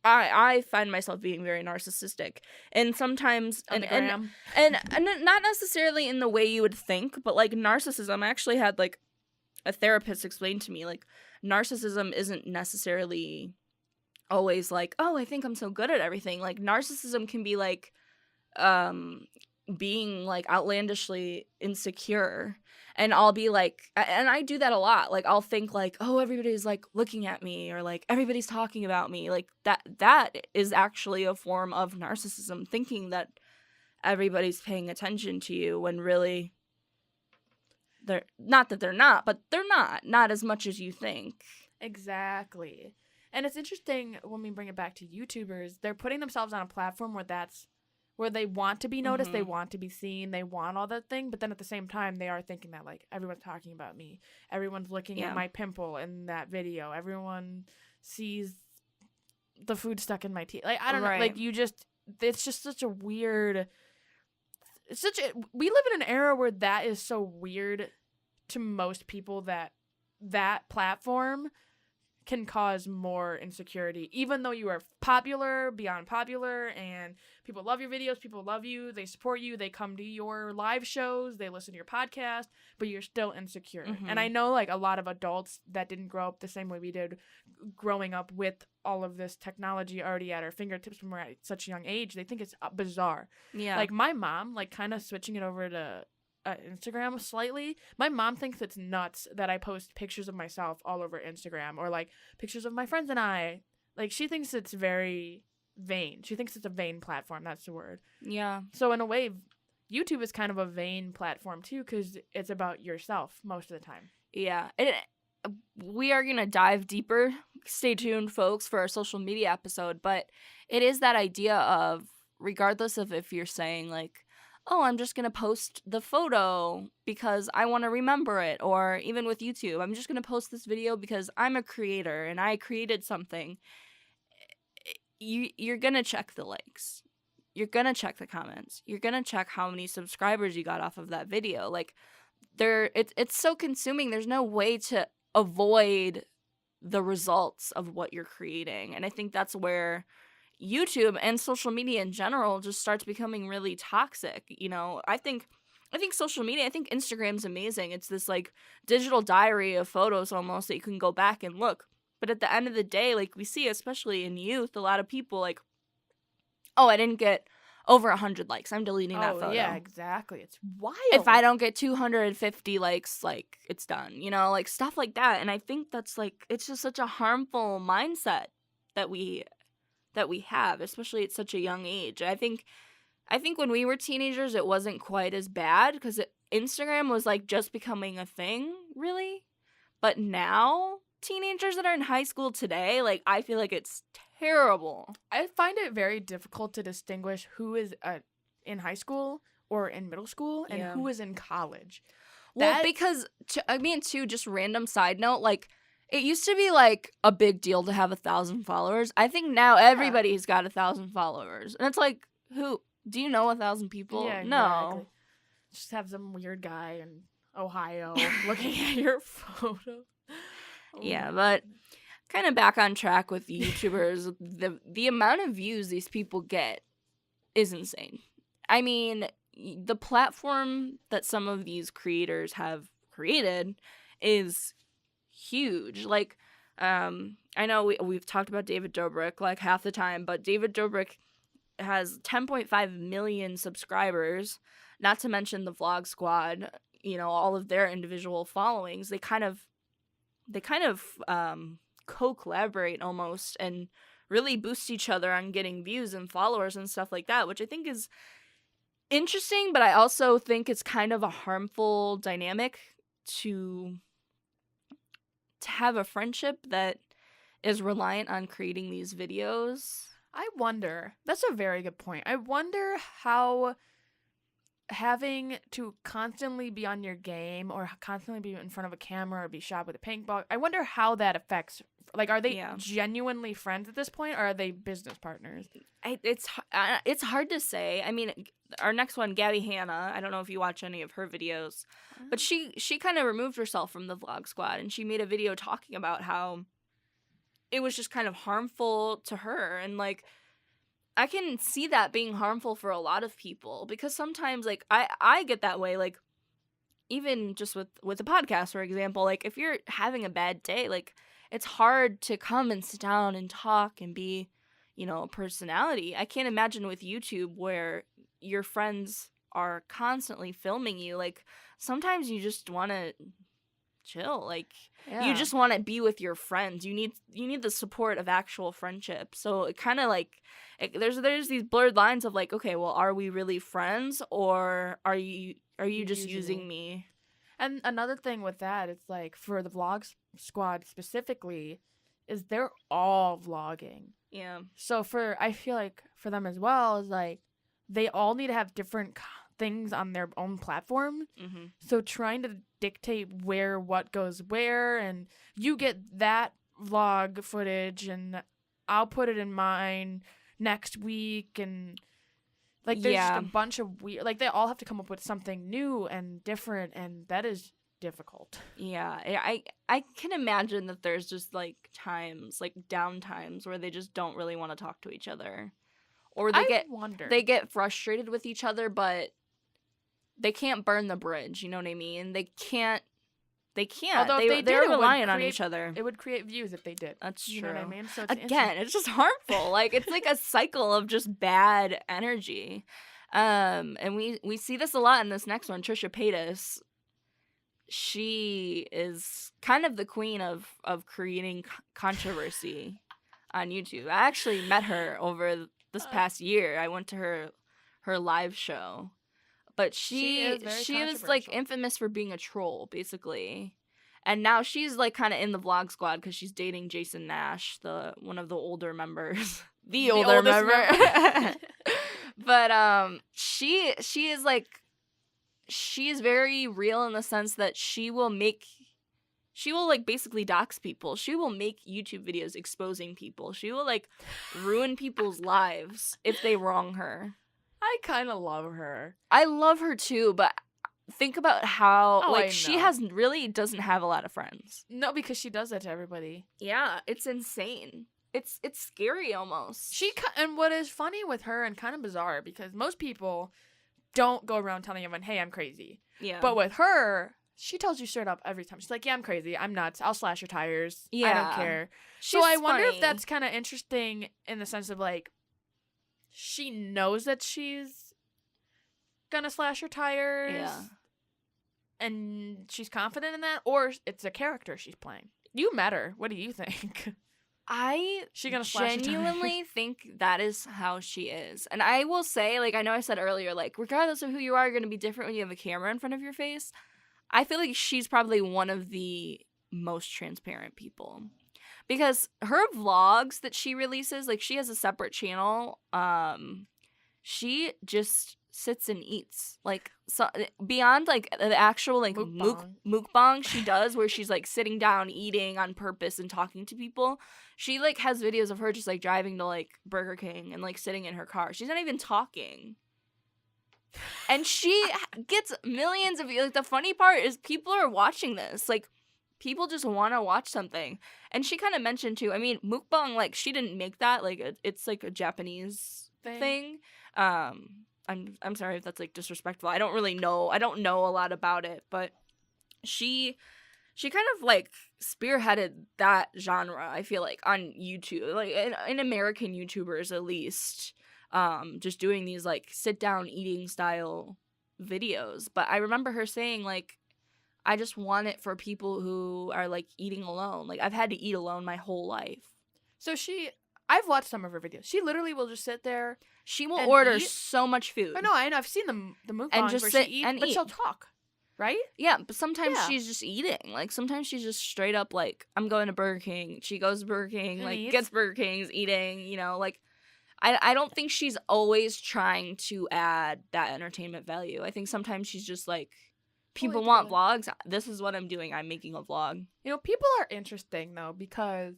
Speaker 1: I find myself being very narcissistic and sometimes
Speaker 3: On
Speaker 1: and
Speaker 3: the gram.
Speaker 1: and not necessarily in the way you would think, but like narcissism, I actually had like a therapist explain to me like narcissism isn't necessarily always like, oh, I think I'm so good at everything. Like narcissism can be like being like outlandishly insecure. And I'll be like, and I do that a lot. Like I'll think like, oh, everybody's like looking at me or like everybody's talking about me. Like that is actually a form of narcissism, thinking that everybody's paying attention to you when really they're not, that they're not, but they're not as much as you think.
Speaker 3: Exactly. And it's interesting when we bring it back to YouTubers, they're putting themselves on a platform where they want to be noticed, they want to be seen, they want all that thing, but then at the same time they are thinking that like everyone's talking about me, everyone's looking at my pimple in that video, everyone sees the food stuck in my teeth. Like I don't know, like it's just such a weird. We live in an era where that is so weird to most people that platform can cause more insecurity, even though you are popular, beyond popular, and people love your videos, people love you, they support you, they come to your live shows, they listen to your podcast, but you're still insecure. And I know like a lot of adults that didn't grow up the same way we did, growing up with all of this technology already at our fingertips when we're at such a young age, they think it's bizarre.
Speaker 1: Yeah.
Speaker 3: Like my mom, like kind of switching it over to Instagram slightly, my mom thinks it's nuts that I post pictures of myself all over Instagram or like pictures of my friends and I. Like she thinks it's very vain. She thinks it's a vain platform. That's the word.
Speaker 1: Yeah.
Speaker 3: So in a way, YouTube is kind of a vain platform too because it's about yourself most of the time.
Speaker 1: Yeah. We are going to dive deeper. Stay tuned, folks, for our social media episode. But it is that idea of, regardless of if you're saying like, oh, I'm just going to post the photo because I want to remember it. Or even with YouTube, I'm just going to post this video because I'm a creator and I created something. You're going to check the likes. You're going to check the comments. You're going to check how many subscribers you got off of that video. Like, it's so consuming. There's no way to avoid the results of what you're creating. And I think that's where YouTube and social media in general just starts becoming really toxic. I think social media, I think Instagram's amazing. It's this like digital diary of photos almost that you can go back and look. But at the end of the day, like we see, especially in youth, a lot of people like, oh, I didn't get over 100 likes, I'm deleting that photo.
Speaker 3: Yeah, exactly. It's wild.
Speaker 1: If I don't get 250 likes, like it's done, like stuff like that. And I think that's like, it's just such a harmful mindset that we have, especially at such a young age. I think when we were teenagers, it wasn't quite as bad because Instagram was like just becoming a thing, really. But now, teenagers that are in high school today, like I feel like it's terrible.
Speaker 3: I find it very difficult to distinguish who is in high school or in middle school and who is in college.
Speaker 1: Well,
Speaker 3: That
Speaker 1: because too, just random side note, like it used to be like a big deal to have 1,000 followers. I think now everybody's got 1,000 followers, and it's like, who do you know? 1,000 people?
Speaker 3: yeah, exactly.
Speaker 1: No.
Speaker 3: Just have some weird guy in Ohio looking at your photo. Oh
Speaker 1: Yeah,
Speaker 3: my
Speaker 1: but
Speaker 3: goodness.
Speaker 1: kind of back on track with YouTubers. The amount of views these people get is insane. I mean, the platform that some of these creators have created is huge. Like, I know we've talked about David Dobrik like half the time, but David Dobrik has 10.5 million subscribers, not to mention the Vlog Squad, all of their individual followings. They kind of co-collaborate almost and really boost each other on getting views and followers and stuff like that, which I think is interesting, but I also think it's kind of a harmful dynamic to have a friendship that is reliant on creating these videos.
Speaker 3: I wonder. That's a very good point. I wonder how having to constantly be on your game or constantly be in front of a camera or be shot with a paintball, I wonder how that affects. Like, are they
Speaker 1: Yeah.
Speaker 3: genuinely friends at this point, or are they business partners?
Speaker 1: It's hard to say. I mean, our next one, Gabby Hanna. I don't know if you watch any of her videos, but she kind of removed herself from the Vlog Squad, and she made a video talking about how it was just kind of harmful to her, and like I can see that being harmful for a lot of people, because sometimes like I get that way, like even just with a podcast, for example, like if you're having a bad day, like it's hard to come and sit down and talk and be, a personality. I can't imagine with YouTube where your friends are constantly filming you. Like sometimes you just want to chill. Like you just want to be with your friends. You need the support of actual friendship. So it kind of like there's these blurred lines of like, okay, well, are we really friends, or are you just using me?
Speaker 3: And another thing with that, it's like for the Squad specifically, is they're all vlogging.
Speaker 1: Yeah.
Speaker 3: So I feel like for them as well is like they all need to have different things on their own platform.
Speaker 1: Mm-hmm.
Speaker 3: So trying to dictate what goes where, and you get that vlog footage and I'll put it in mine next week, and like there's just a bunch of weird, like they all have to come up with something new and different, and that is difficult.
Speaker 1: Yeah, I can imagine that there's just like times, like down times, where they just don't really want to talk to each other, or they get frustrated with each other, but they can't burn the bridge. You know what I mean? They can't.
Speaker 3: Although
Speaker 1: They're relying on each other.
Speaker 3: It would create views if they did.
Speaker 1: That's true.
Speaker 3: You know what I mean? So
Speaker 1: it's just harmful. Like it's like a cycle of just bad energy. And we see this a lot in this next one, Trisha Paytas. She is kind of the queen of creating controversy on YouTube. I actually met her over this past year. I went to her live show. But she is like infamous for being a troll, basically. And now she's like kind of in the Vlog Squad because she's dating Jason Nash, one of the older members. the older member. But she is like, she is very real in the sense that she will like basically dox people. She will make YouTube videos exposing people. She will like ruin people's lives if they wrong her.
Speaker 3: I kind of love her.
Speaker 1: I love her too, but think about how she doesn't have a lot of friends.
Speaker 3: No, because she does that to everybody.
Speaker 1: Yeah, it's insane. It's scary almost.
Speaker 3: And what is funny with her and kind of bizarre, because most people don't go around telling everyone, "Hey, I'm crazy."
Speaker 1: Yeah.
Speaker 3: But with her, she tells you straight up every time. She's like, "Yeah, I'm crazy. I'm nuts. I'll slash your tires. I don't care." So I wonder if that's kind of interesting in the sense of like, she knows that she's gonna slash her tires.
Speaker 1: Yeah.
Speaker 3: And she's confident in that, or it's a character she's playing. You met her. What do you think?
Speaker 1: I genuinely think that is how she is. And I will say, like, I know I said earlier, like, regardless of who you are, you're going to be different when you have a camera in front of your face. I feel like she's probably one of the most transparent people. Because her vlogs that she releases, like, she has a separate channel. She just sits and eats. Like, so beyond like the actual like mukbang she does where she's like sitting down eating on purpose and talking to people, she like has videos of her just like driving to like Burger King and like sitting in her car. She's not even talking. And she gets millions of views. Like, the funny part is people are watching this. Like, people just want to watch something. And she kind of mentioned too, I mean, mukbang, like, she didn't make that. Like, it's like a Japanese thing. I'm sorry if that's like disrespectful. I don't really know. I don't know a lot about it, but she kind of like spearheaded that genre, I feel like, on YouTube, like in American YouTubers at least. Just doing these like sit down eating style videos. But I remember her saying like, I just want it for people who are like eating alone. Like, I've had to eat alone my whole life.
Speaker 3: So I've watched some of her videos. She literally will just sit there.
Speaker 1: She will order so much food.
Speaker 3: I know. I've seen the mukbangs
Speaker 1: and just
Speaker 3: where
Speaker 1: sit
Speaker 3: she eats,
Speaker 1: and
Speaker 3: but
Speaker 1: eat.
Speaker 3: she'll talk, right?
Speaker 1: Yeah, but sometimes she's just eating. Like, sometimes she's just straight up like, I'm going to Burger King. She goes to Burger King, and like gets Burger King's, eating. You know, like. I don't think she's always trying to add that entertainment value. I think sometimes she's just like, people want vlogs. This is what I'm doing. I'm making a vlog.
Speaker 3: You know, people are interesting, though, because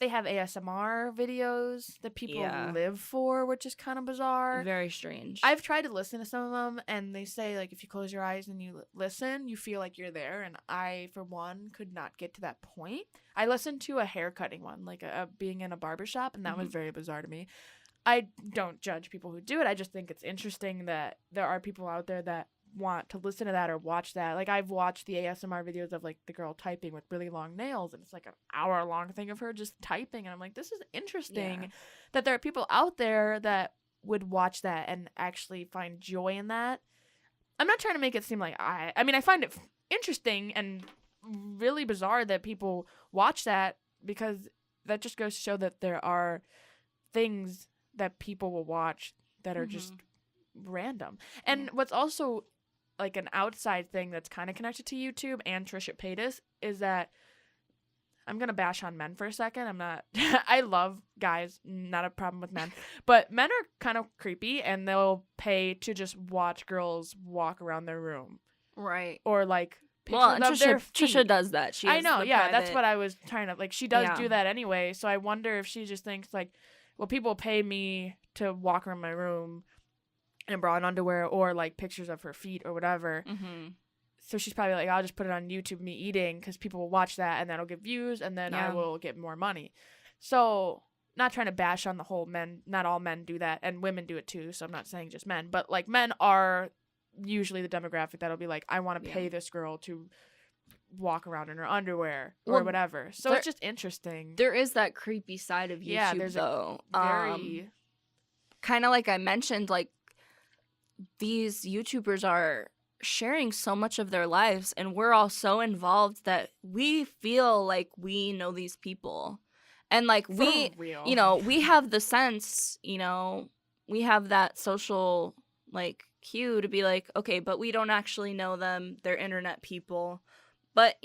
Speaker 3: they have ASMR videos that people live for, which is kind of bizarre.
Speaker 1: Very strange.
Speaker 3: I've tried to listen to some of them, and they say, like, if you close your eyes and you listen, you feel like you're there. And I, for one, could not get to that point. I listened to a haircutting one, like being in a barbershop, and that was very bizarre to me. I don't judge people who do it. I just think it's interesting that there are people out there that want to listen to that or watch that. Like, I've watched the ASMR videos of like the girl typing with really long nails, and it's like an hour-long thing of her just typing, and I'm like, this is interesting that there are people out there that would watch that and actually find joy in that. I'm not trying to make it seem like I mean, I find it interesting and really bizarre that people watch that, because that just goes to show that there are things that people will watch that are just random. And what's also like an outside thing that's kind of connected to YouTube and Trisha Paytas is that I'm going to bash on men for a second. I'm not I love guys, not a problem with men. But men are kind of creepy, and they'll pay to just watch girls walk around their room.
Speaker 1: Right.
Speaker 3: Or like pictures of their feet.
Speaker 1: Trisha does that.
Speaker 3: I know, that's what I was trying to, like, she does do that anyway. So I wonder if she just thinks like, well, people pay me to walk around my room in a bra and underwear, or like pictures of her feet or whatever. So she's probably like, I'll just put it on YouTube, me eating, because people will watch that, and that'll get views, and then I will get more money. So, not trying to bash on the whole men. Not all men do that, and women do it too. So I'm not saying just men, but like men are usually the demographic that'll be like, I want to pay this girl to walk around in her underwear or whatever. So it's just interesting.
Speaker 1: There is that creepy side of YouTube, though.
Speaker 3: Very
Speaker 1: kind of like I mentioned, like, these YouTubers are sharing so much of their lives, and we're all so involved that we feel like we know these people. And like, we have the sense, we have that social like cue to be like, okay, but we don't actually know them. They're internet people. But,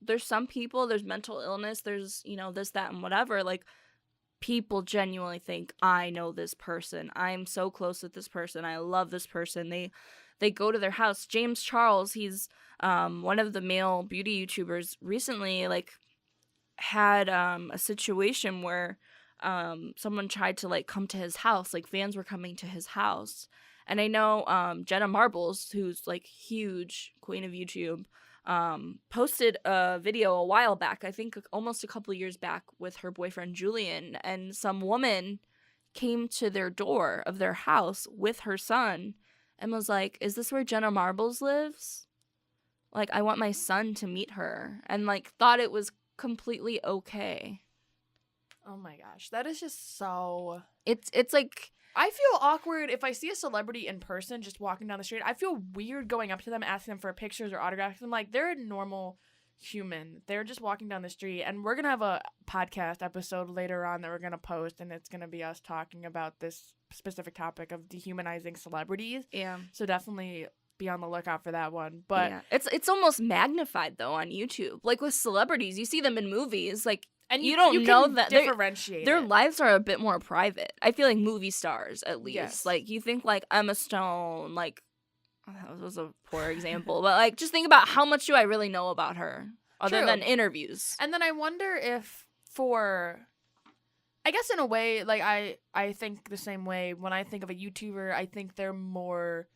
Speaker 1: there's some people, there's mental illness, there's, this, that, and whatever. Like, people genuinely think, I know this person. I'm so close with this person. I love this person. They go to their house. James Charles, he's one of the male beauty YouTubers, recently, like, had a situation where someone tried to, like, come to his house. Like, fans were coming to his house. And I know Jenna Marbles, who's, like, huge queen of YouTube, posted a video a while back, I think almost a couple years back, with her boyfriend Julian, and some woman came to their door of their house with her son and was like, is this where Jenna Marbles lives? Like, I want my son to meet her, and like thought it was completely okay.
Speaker 3: Oh my gosh, that is just so...
Speaker 1: It's like...
Speaker 3: I feel awkward if I see a celebrity in person just walking down the street. I feel weird going up to them, asking them for pictures or autographs. I'm like, they're a normal human. They're just walking down the street. And we're going to have a podcast episode later on that we're going to post, and it's going to be us talking about this specific topic of dehumanizing celebrities.
Speaker 1: Yeah.
Speaker 3: So definitely be on the lookout for that one. But
Speaker 1: yeah. It's almost magnified, though, on YouTube. Like, with celebrities, you see them in movies. Like,
Speaker 3: And
Speaker 1: you don't know
Speaker 3: can
Speaker 1: that
Speaker 3: differentiate
Speaker 1: their
Speaker 3: it.
Speaker 1: lives are a bit more private. I feel like movie stars, at least.
Speaker 3: Yes.
Speaker 1: Like, you think, like, Emma Stone, like, that was a poor example, but, like, just think about how much do I really know about her, other
Speaker 3: True.
Speaker 1: than interviews.
Speaker 3: And then I wonder if I guess in a way, like, I think the same way. When I think of a YouTuber, I think they're more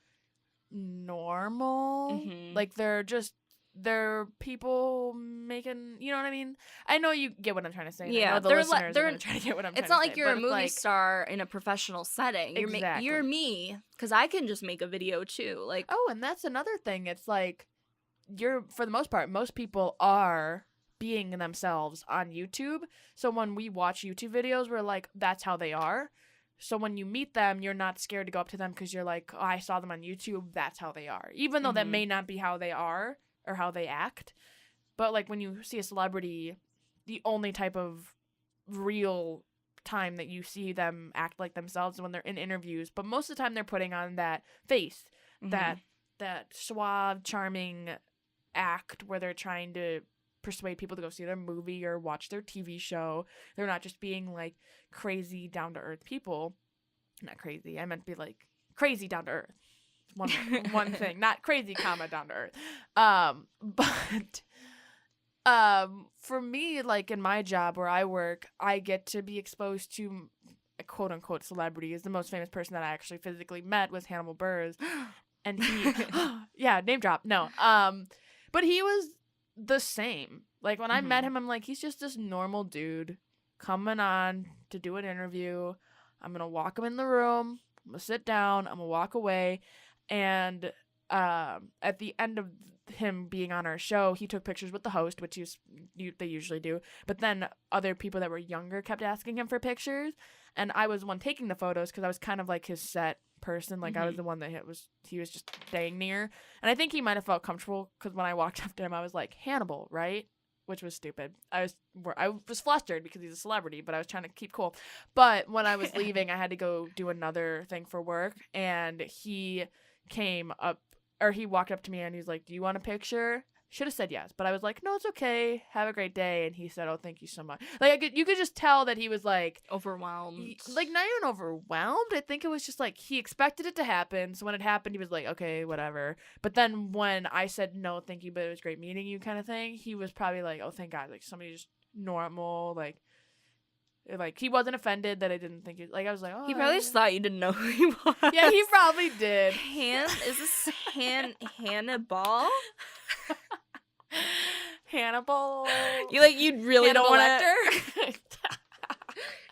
Speaker 3: normal.
Speaker 1: Mhm.
Speaker 3: Like, they're people making, you know what I mean? I know you get what I'm trying to say.
Speaker 1: Yeah,
Speaker 3: I know the listeners are gonna try to get what I'm trying to say.
Speaker 1: It's not like you're a
Speaker 3: but
Speaker 1: movie
Speaker 3: like,
Speaker 1: star in a professional setting.
Speaker 3: Exactly.
Speaker 1: You're me, because I can just make a video too. Like,
Speaker 3: oh, and that's another thing. It's like, for the most part, most people are being themselves on YouTube. So when we watch YouTube videos, we're like, that's how they are. So when you meet them, you're not scared to go up to them because you're like, oh, I saw them on YouTube, that's how they are. Even though that may not be how they are or how they act. But like when you see a celebrity, the only type of real time that you see them act like themselves is when they're in interviews. But most of the time they're putting on that face, that suave, charming act where they're trying to persuade people to go see their movie or watch their TV show. They're not just being like crazy down to earth people. Not crazy. I meant to be like crazy down to earth. One thing, not crazy, comma, down to earth. But for me, like in my job where I work, I get to be exposed to a quote unquote celebrities. The most famous person that I actually physically met was Hannibal Buress, and he, yeah, name drop. No, but he was the same. Like when I met him, I'm like, he's just this normal dude coming on to do an interview. I'm gonna walk him in the room. I'm gonna sit down. I'm gonna walk away. And at the end of him being on our show, he took pictures with the host, which they usually do. But then other people that were younger kept asking him for pictures, and I was the one taking the photos because I was kind of like his set person. Like I was the one that he was just staying near, and I think he might have felt comfortable because when I walked up to him, I was like, Hannibal, right? Which was stupid. I was flustered because he's a celebrity, but I was trying to keep cool. But when I was leaving, I had to go do another thing for work, and he came up, or he walked up to me and he was like, do you want a picture? Should have said yes, but I was like, no, it's okay, have a great day. And he said, oh, thank you so much. Like you could just tell that he was like
Speaker 1: overwhelmed.
Speaker 3: Like not even overwhelmed. I think it was just like he expected it to happen, so when it happened he was like, okay, whatever. But then when I said no thank you, but it was great meeting you kind of thing, he was probably like, oh, thank God, like somebody just normal, like he wasn't offended that I didn't think it. Like I was like, oh,
Speaker 1: He probably just thought you didn't know who he was.
Speaker 3: Yeah, he probably did.
Speaker 1: Is this Hannibal?
Speaker 3: Hannibal.
Speaker 1: You really don't want
Speaker 3: Lecter?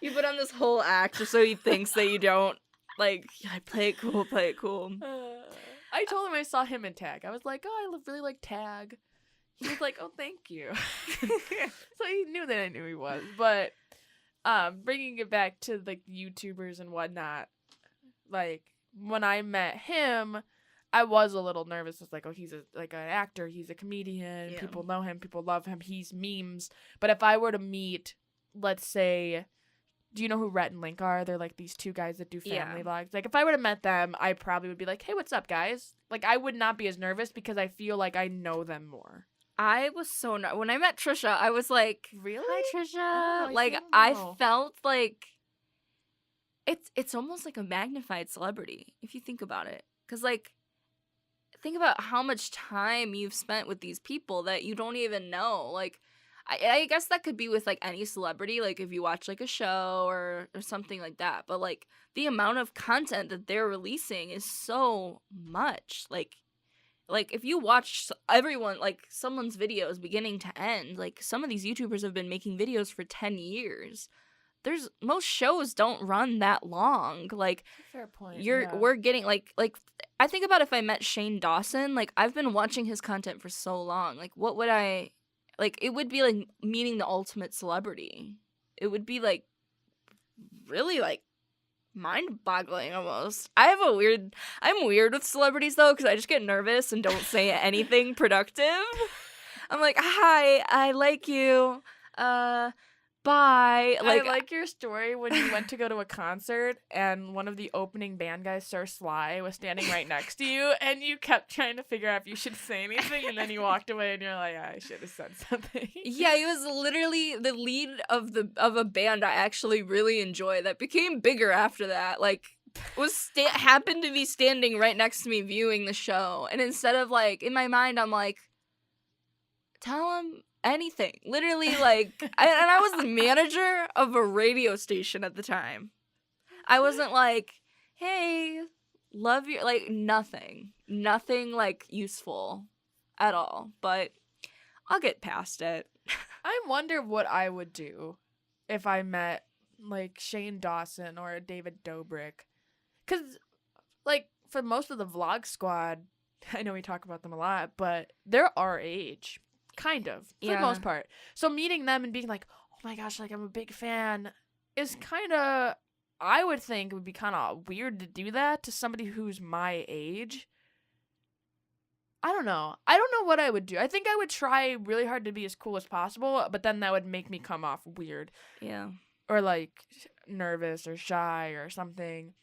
Speaker 1: You put on this whole act just so he thinks that you don't I play it cool, play it cool.
Speaker 3: I told him I saw him in Tag. I was like, oh, I really like Tag. He was like, oh, thank you. So he knew that I knew he was. But bringing it back to like YouTubers and whatnot, like when I met him, I was a little nervous. It's like, oh, he's an actor, he's a comedian, people know him, people love him, he's memes. But if I were to meet, let's say, do you know who Rhett and Link are? They're like these two guys that do family vlogs. Like if I would have met them, I probably would be like, hey, what's up, guys? Like I would not be as nervous because I feel like I know them more.
Speaker 1: I was so when I met Trisha, I was like,
Speaker 3: really?
Speaker 1: Hi, Trisha.
Speaker 3: Oh,
Speaker 1: I felt like it's almost like a magnified celebrity if you think about it. Because think about how much time you've spent with these people that you don't even know. Like, I guess that could be with any celebrity, like if you watch a show or something like that. But the amount of content that they're releasing is so much. Like if you watch everyone, someone's videos beginning to end, some of these YouTubers have been making videos for 10 years. Most shows don't run that long.
Speaker 3: Fair point.
Speaker 1: We're getting I think about if I met Shane Dawson, I've been watching his content for so long. What would I it would be meeting the ultimate celebrity. It would be really mind-boggling almost. I'm weird with celebrities though, because I just get nervous and don't say anything productive. I'm like, hi, I like you. Bye.
Speaker 3: I like your story when you went to go to a concert and one of the opening band guys, Sir Sly, was standing right next to you and you kept trying to figure out if you should say anything and then you walked away and you're like, I should have said something.
Speaker 1: Yeah, he was literally the lead of a band I actually really enjoy that became bigger after that. Like, happened to be standing right next to me viewing the show, and instead of like in my mind, I'm like, tell him anything. Literally, like, and I was the manager of a radio station at the time. I wasn't like, hey, love you, like nothing like useful at all. But I'll get past it.
Speaker 3: I wonder what I would do if I met like Shane Dawson or David Dobrik. Because, like, for most of the Vlog Squad, I know we talk about them a lot, but they're our age. Kind of, for the most part. So meeting them and being like, oh my gosh, like, I'm a big fan is kind of, I would think it would be kind of weird to do that to somebody who's my age. I don't know. I don't know what I would do. I think I would try really hard to be as cool as possible, but then that would make me come off weird.
Speaker 1: Yeah.
Speaker 3: Or, like, nervous or shy or something.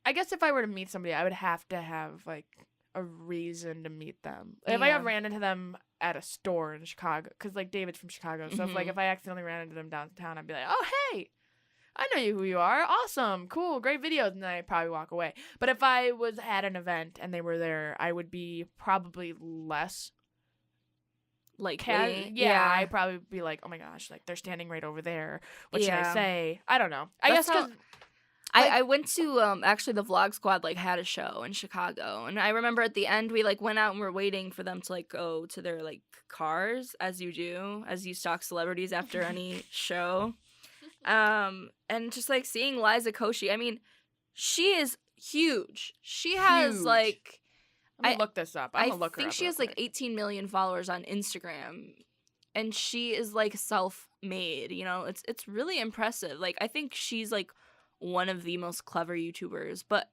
Speaker 3: I guess if I were to meet somebody, I would have to have, like, a reason to meet them. If I ran into them at a store in Chicago, because, like, David's from Chicago, so if I accidentally ran into them downtown, I'd be like, oh, hey, I know who you are. Awesome. Cool. Great videos. And then I'd probably walk away. But if I was at an event and they were there, I would be probably less
Speaker 1: likely.
Speaker 3: I'd probably be like, oh my gosh, like, they're standing right over there. What should I say? I don't know. I guess because
Speaker 1: I went to actually the Vlog Squad like had a show in Chicago, and I remember at the end we like went out and were waiting for them to like go to their like cars, as you do, as you stalk celebrities after any show, and just like seeing Liza Koshy. I mean, she is huge. She has like
Speaker 3: I'm gonna look this up. I'm gonna look her up.
Speaker 1: I think she has like 18 million followers on Instagram, and she is like self-made. You know, it's really impressive. Like I think she's like one of the most clever YouTubers, but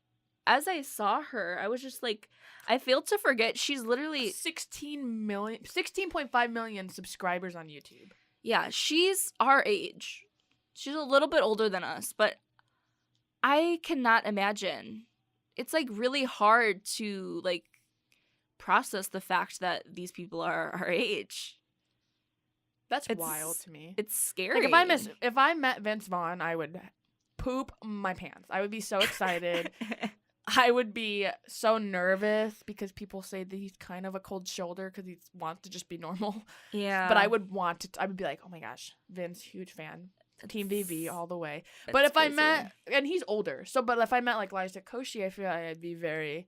Speaker 1: as I saw her, I was just like, I failed to forget she's literally
Speaker 3: 16.5 million subscribers on YouTube.
Speaker 1: Yeah, she's our age. She's a little bit older than us, but I cannot imagine. It's like really hard to like process the fact that these people are our age.
Speaker 3: That's wild to me.
Speaker 1: It's scary.
Speaker 3: Like if I met Vince Vaughn, I would poop my pants. I would be so excited. I would be so nervous because people say that he's kind of a cold shoulder because he wants to just be normal.
Speaker 1: Yeah.
Speaker 3: But I would be like, oh my gosh, Vince, huge fan. Team VV all the way. But if I met, and he's older, but if I met like Liza Koshy, I feel like I'd be very,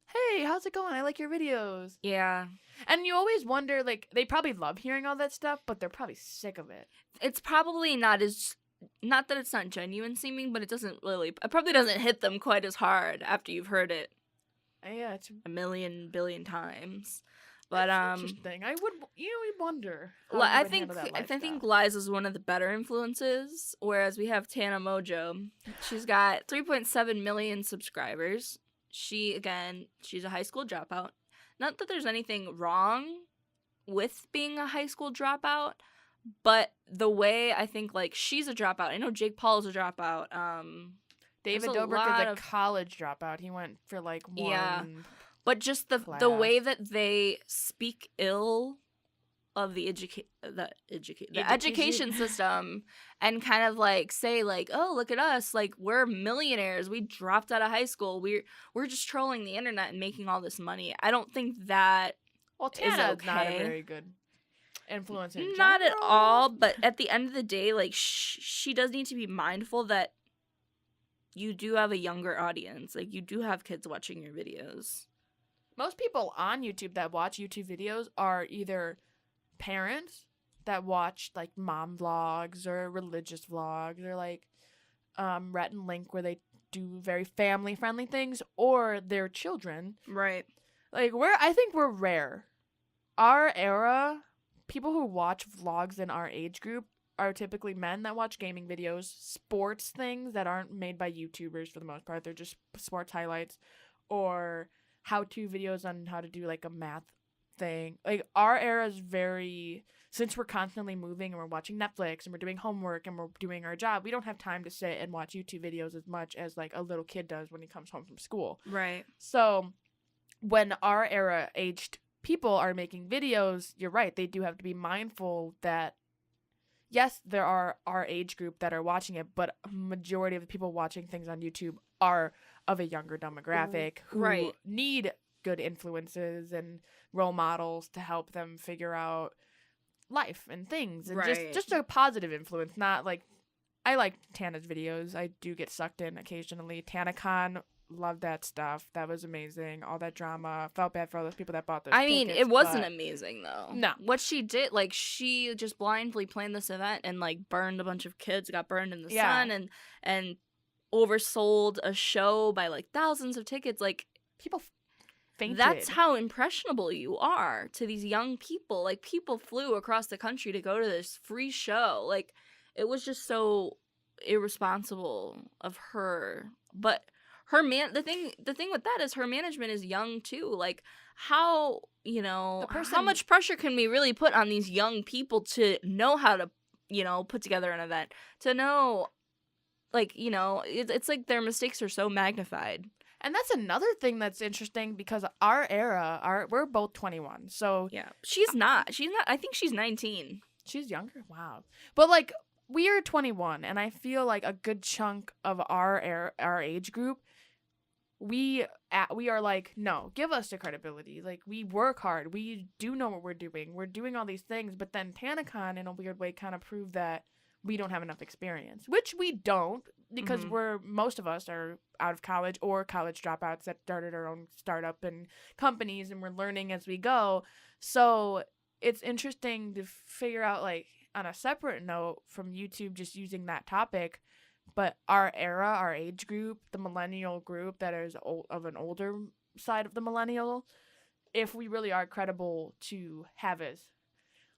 Speaker 3: hey, how's it going? I like your videos.
Speaker 1: Yeah.
Speaker 3: And you always wonder, like, they probably love hearing all that stuff, but they're probably sick of it.
Speaker 1: It's probably not that it's not genuine seeming, but it probably doesn't hit them quite as hard after you've heard it.
Speaker 3: Yeah, it's
Speaker 1: a million billion times. But
Speaker 3: that's interesting. I would, we wonder.
Speaker 1: I think Liza's one of the better influences, whereas we have Tana Mojo. She's got 3.7 million subscribers. She's a high school dropout. Not that there's anything wrong with being a high school dropout, but the way I think, like, she's a dropout. I know Jake Paul is a dropout.
Speaker 3: David Dobrik is a college dropout. He went for, like, one...
Speaker 1: Yeah. But just the way that they speak ill of the education system and kind of like say like, oh, look at us, like we're millionaires, we dropped out of high school, we're just trolling the internet and making all this money. I don't think that
Speaker 3: Tana is not a very good influence in
Speaker 1: not
Speaker 3: general.
Speaker 1: At all, but at the end of the day, like she does need to be mindful that you do have a younger audience, like you do have kids watching your videos.
Speaker 3: Most people on YouTube that watch YouTube videos are either parents that watch like mom vlogs or religious vlogs or like Rhett and Link where they do very family friendly things, or their children.
Speaker 1: Right.
Speaker 3: Like I think we're rare. Our era, people who watch vlogs in our age group are typically men that watch gaming videos, sports things that aren't made by YouTubers for the most part. They're just sports highlights, or how-to videos on how to do like a math thing. Like, our era is very, since we're constantly moving and we're watching Netflix and we're doing homework and we're doing our job, we don't have time to sit and watch YouTube videos as much as like a little kid does when he comes home from school.
Speaker 1: Right.
Speaker 3: So when our era aged people are making videos, you're right, they do have to be mindful that yes, there are our age group that are watching it, but a majority of the people watching things on YouTube are of a younger demographic who
Speaker 1: Right.
Speaker 3: need good influences and role models to help them figure out life and things, and
Speaker 1: Right.
Speaker 3: just a positive influence, not like, I like Tana's videos. I do get sucked in occasionally. TanaCon, love that stuff. That was amazing. All that drama. Felt bad for all those people that bought those
Speaker 1: I mean,
Speaker 3: tickets,
Speaker 1: it wasn't
Speaker 3: but
Speaker 1: amazing though.
Speaker 3: No.
Speaker 1: What she did, like, she just blindly planned this event and like burned a bunch of kids, got burned in the
Speaker 3: Yeah.
Speaker 1: sun, and oversold a show by like thousands of tickets. Like,
Speaker 3: people fainted.
Speaker 1: that's how impressionable you are to these young people. Like, people flew across the country to go to this free show. Like, it was just so irresponsible of her. But the thing with that is her management is young too. Like, how, how much pressure can we really put on these young people to know how to, put together an event, to know, like, it's like their mistakes are so magnified.
Speaker 3: And that's another thing that's interesting, because our era, we're both 21. So
Speaker 1: Yeah. She's not. I think she's 19.
Speaker 3: she's younger. Wow. But like, we are 21, and I feel like a good chunk of our age group, we are like, no, give us the credibility. Like, we work hard. We do know what we're doing. We're doing all these things. But then TanaCon, in a weird way, kind of proved that we don't have enough experience, which we don't, because most of us are out of college or college dropouts that started our own startup and companies, and we're learning as we go. So it's interesting to figure out, like, on a separate note from YouTube, just using that topic, but our era, our age group, the millennial group that is of an older side of the millennial, if we really are credible to have as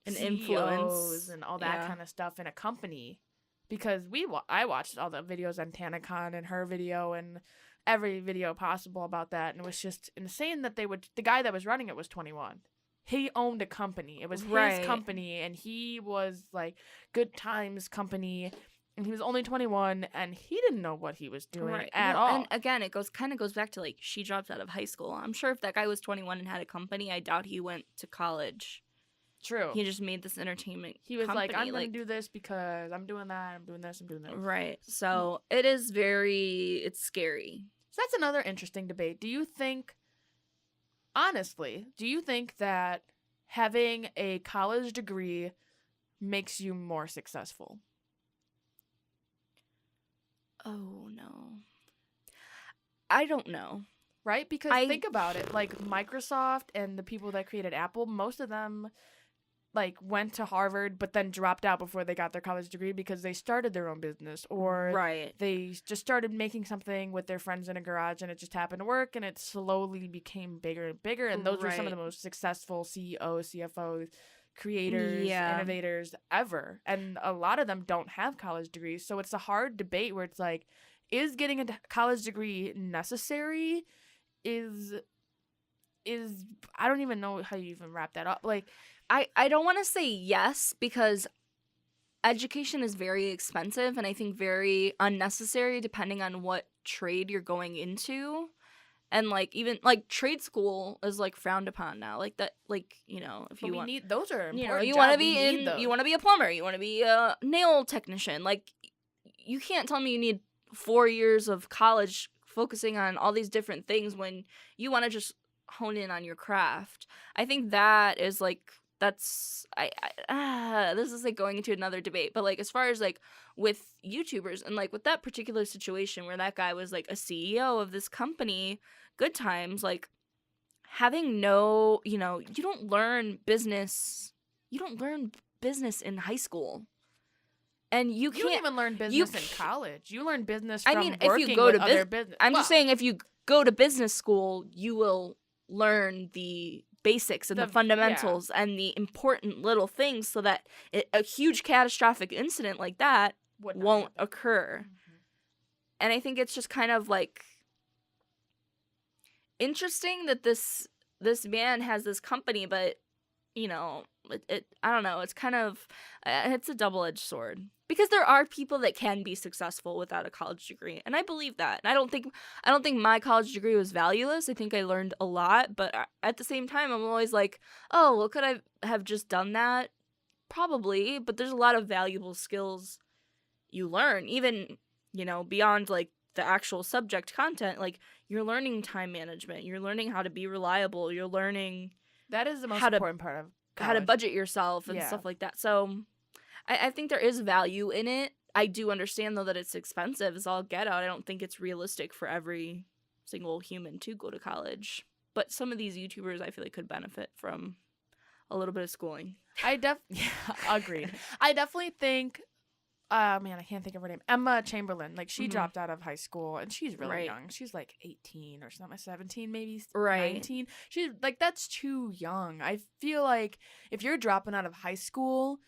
Speaker 1: An
Speaker 3: CEOs
Speaker 1: influence
Speaker 3: and all that kind of stuff in a company, because I watched all the videos on TanaCon and her video and every video possible about that, and it was just insane that the guy that was running it was 21. He owned a company. It was his company, and he was like Good Times company, and he was only 21, and he didn't know what he was doing at all.
Speaker 1: And again, it goes back to, like, she dropped out of high school. I'm sure if that guy was 21 and had a company, I doubt he went to college.
Speaker 3: True.
Speaker 1: He just made this entertainment
Speaker 3: He was
Speaker 1: company.
Speaker 3: like, I'm going to do this because I'm doing that, I'm doing this, I'm doing that.
Speaker 1: Right. So it's scary.
Speaker 3: So that's another interesting debate. Honestly, do you think that having a college degree makes you more successful?
Speaker 1: Oh, no. I don't know.
Speaker 3: Right? Because think about it. Like, Microsoft and the people that created Apple, most of them, like, went to Harvard but then dropped out before they got their college degree because they started their own business, or they just started making something with their friends in a garage and it just happened to work, and it slowly became bigger and bigger, and those were some of the most successful CEOs, CFOs, creators, innovators ever. And a lot of them don't have college degrees, so it's a hard debate where it's like, is getting a college degree necessary? Is I don't even know how you even wrap that up. Like,
Speaker 1: I don't want to say yes, because education is very expensive and I think very unnecessary depending on what trade you're going into. And, like, even, like, trade school is, like, frowned upon now. Like, that, like, if you want,
Speaker 3: those are important.
Speaker 1: You want to be you want to be a plumber, you want to be a nail technician. Like, you can't tell me you need 4 years of college focusing on all these different things when you want to just hone in on your craft. I think that is, like, this is, like, going into another debate, but, like, as far as, like, with YouTubers and, like, with that particular situation where that guy was, like, a CEO of this company, Good Times, like, having you don't learn business in high school. And you can't
Speaker 3: even learn business in college. You learn business from
Speaker 1: if
Speaker 3: working
Speaker 1: you go
Speaker 3: with
Speaker 1: to
Speaker 3: other business.
Speaker 1: I'm just saying, if you go to business school, you will learn the basics and the fundamentals and the important little things, so that a huge catastrophic incident like that won't occur. And I think it's just kind of, like, interesting that this this man has this company, but you know, I don't know, it's kind of it's a double-edged sword because there are people that can be successful without a college degree, and I believe that. And I don't think my college degree was valueless. I think I learned a lot, but at the same time, I'm always like, oh, well, could I have just done that? Probably, but there's a lot of valuable skills you learn, even, you know, beyond like the actual subject content. Like, you're learning time management, you're learning how to be reliable, you're learning
Speaker 3: That is the most
Speaker 1: how to
Speaker 3: important part of
Speaker 1: how to
Speaker 3: college.
Speaker 1: budget yourself and
Speaker 3: Yeah.
Speaker 1: stuff like that. So I think there is value in it. I do understand though that it's expensive as all get out. I don't think it's realistic for every single human to go to college. But some of these YouTubers I feel like could benefit from a little bit of schooling.
Speaker 3: Yeah, agreed. I definitely think man, I can't think of her name. Emma Chamberlain. Like, she
Speaker 1: Mhm.
Speaker 3: dropped out of high school, and she's really
Speaker 1: Right.
Speaker 3: young. She's like 18 or something, 17 maybe,
Speaker 1: Right.
Speaker 3: 19. She's like, that's too young. I feel like if you're dropping out of high school,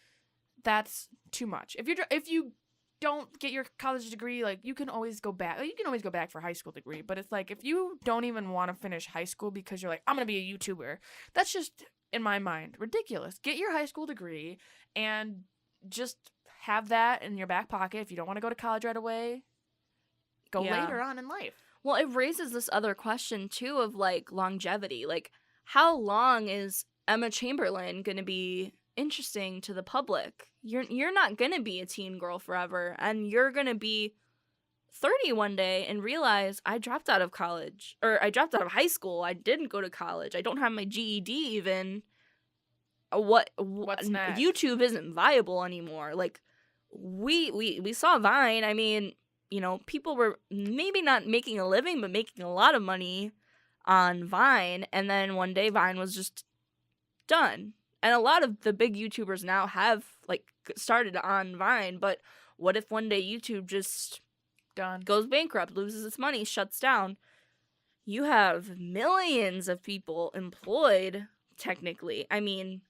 Speaker 3: that's too much. If you don't get your college degree, like, you can always go back. Like, you can always go back for a high school degree, but it's like, if you don't even want to finish high school because you're like, I'm gonna be a YouTuber, that's just, in my mind, ridiculous. Get your high school degree and just have that in your back pocket. If you don't want to go to college right away, go
Speaker 1: Yeah.
Speaker 3: later on in life.
Speaker 1: Well, it raises this other question too of like longevity. Like, how long is Emma Chamberlain going to be interesting to the public? You're not going to be a teen girl forever, and you're going to be 30 one day and realize I dropped out of college, or I dropped out of high school. I didn't go to college. I don't have my GED even.
Speaker 3: What's next?
Speaker 1: YouTube isn't viable anymore. Like, we saw Vine. I mean, you know, people were maybe not making a living, but making a lot of money on Vine. And then one day Vine was just done. And a lot of the big YouTubers now have like started on Vine. But what if one day YouTube just
Speaker 3: Done.
Speaker 1: goes bankrupt, loses its money, shuts down? You have millions of people employed, technically. I mean,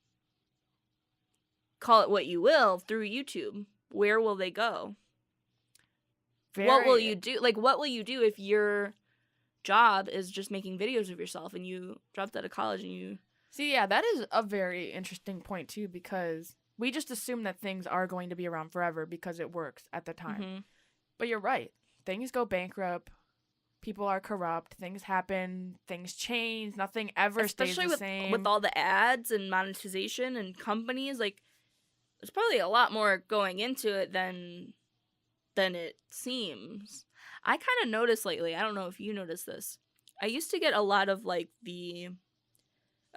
Speaker 1: call it what you will, through YouTube. Where will they go? What will you do? Like, what will you do if your job is just making videos of yourself and you dropped out of college and you...
Speaker 3: See, yeah, that is a very interesting point, too, because we just assume that things are going to be around forever because it works at the time.
Speaker 1: Mhm.
Speaker 3: But you're right. Things go bankrupt. People are corrupt. Things happen. Things change. Nothing ever stays the same.
Speaker 1: with all the ads and monetization and companies, like, there's probably a lot more going into it than it seems. I kind of noticed lately, I don't know if you noticed this, I used to get a lot of like the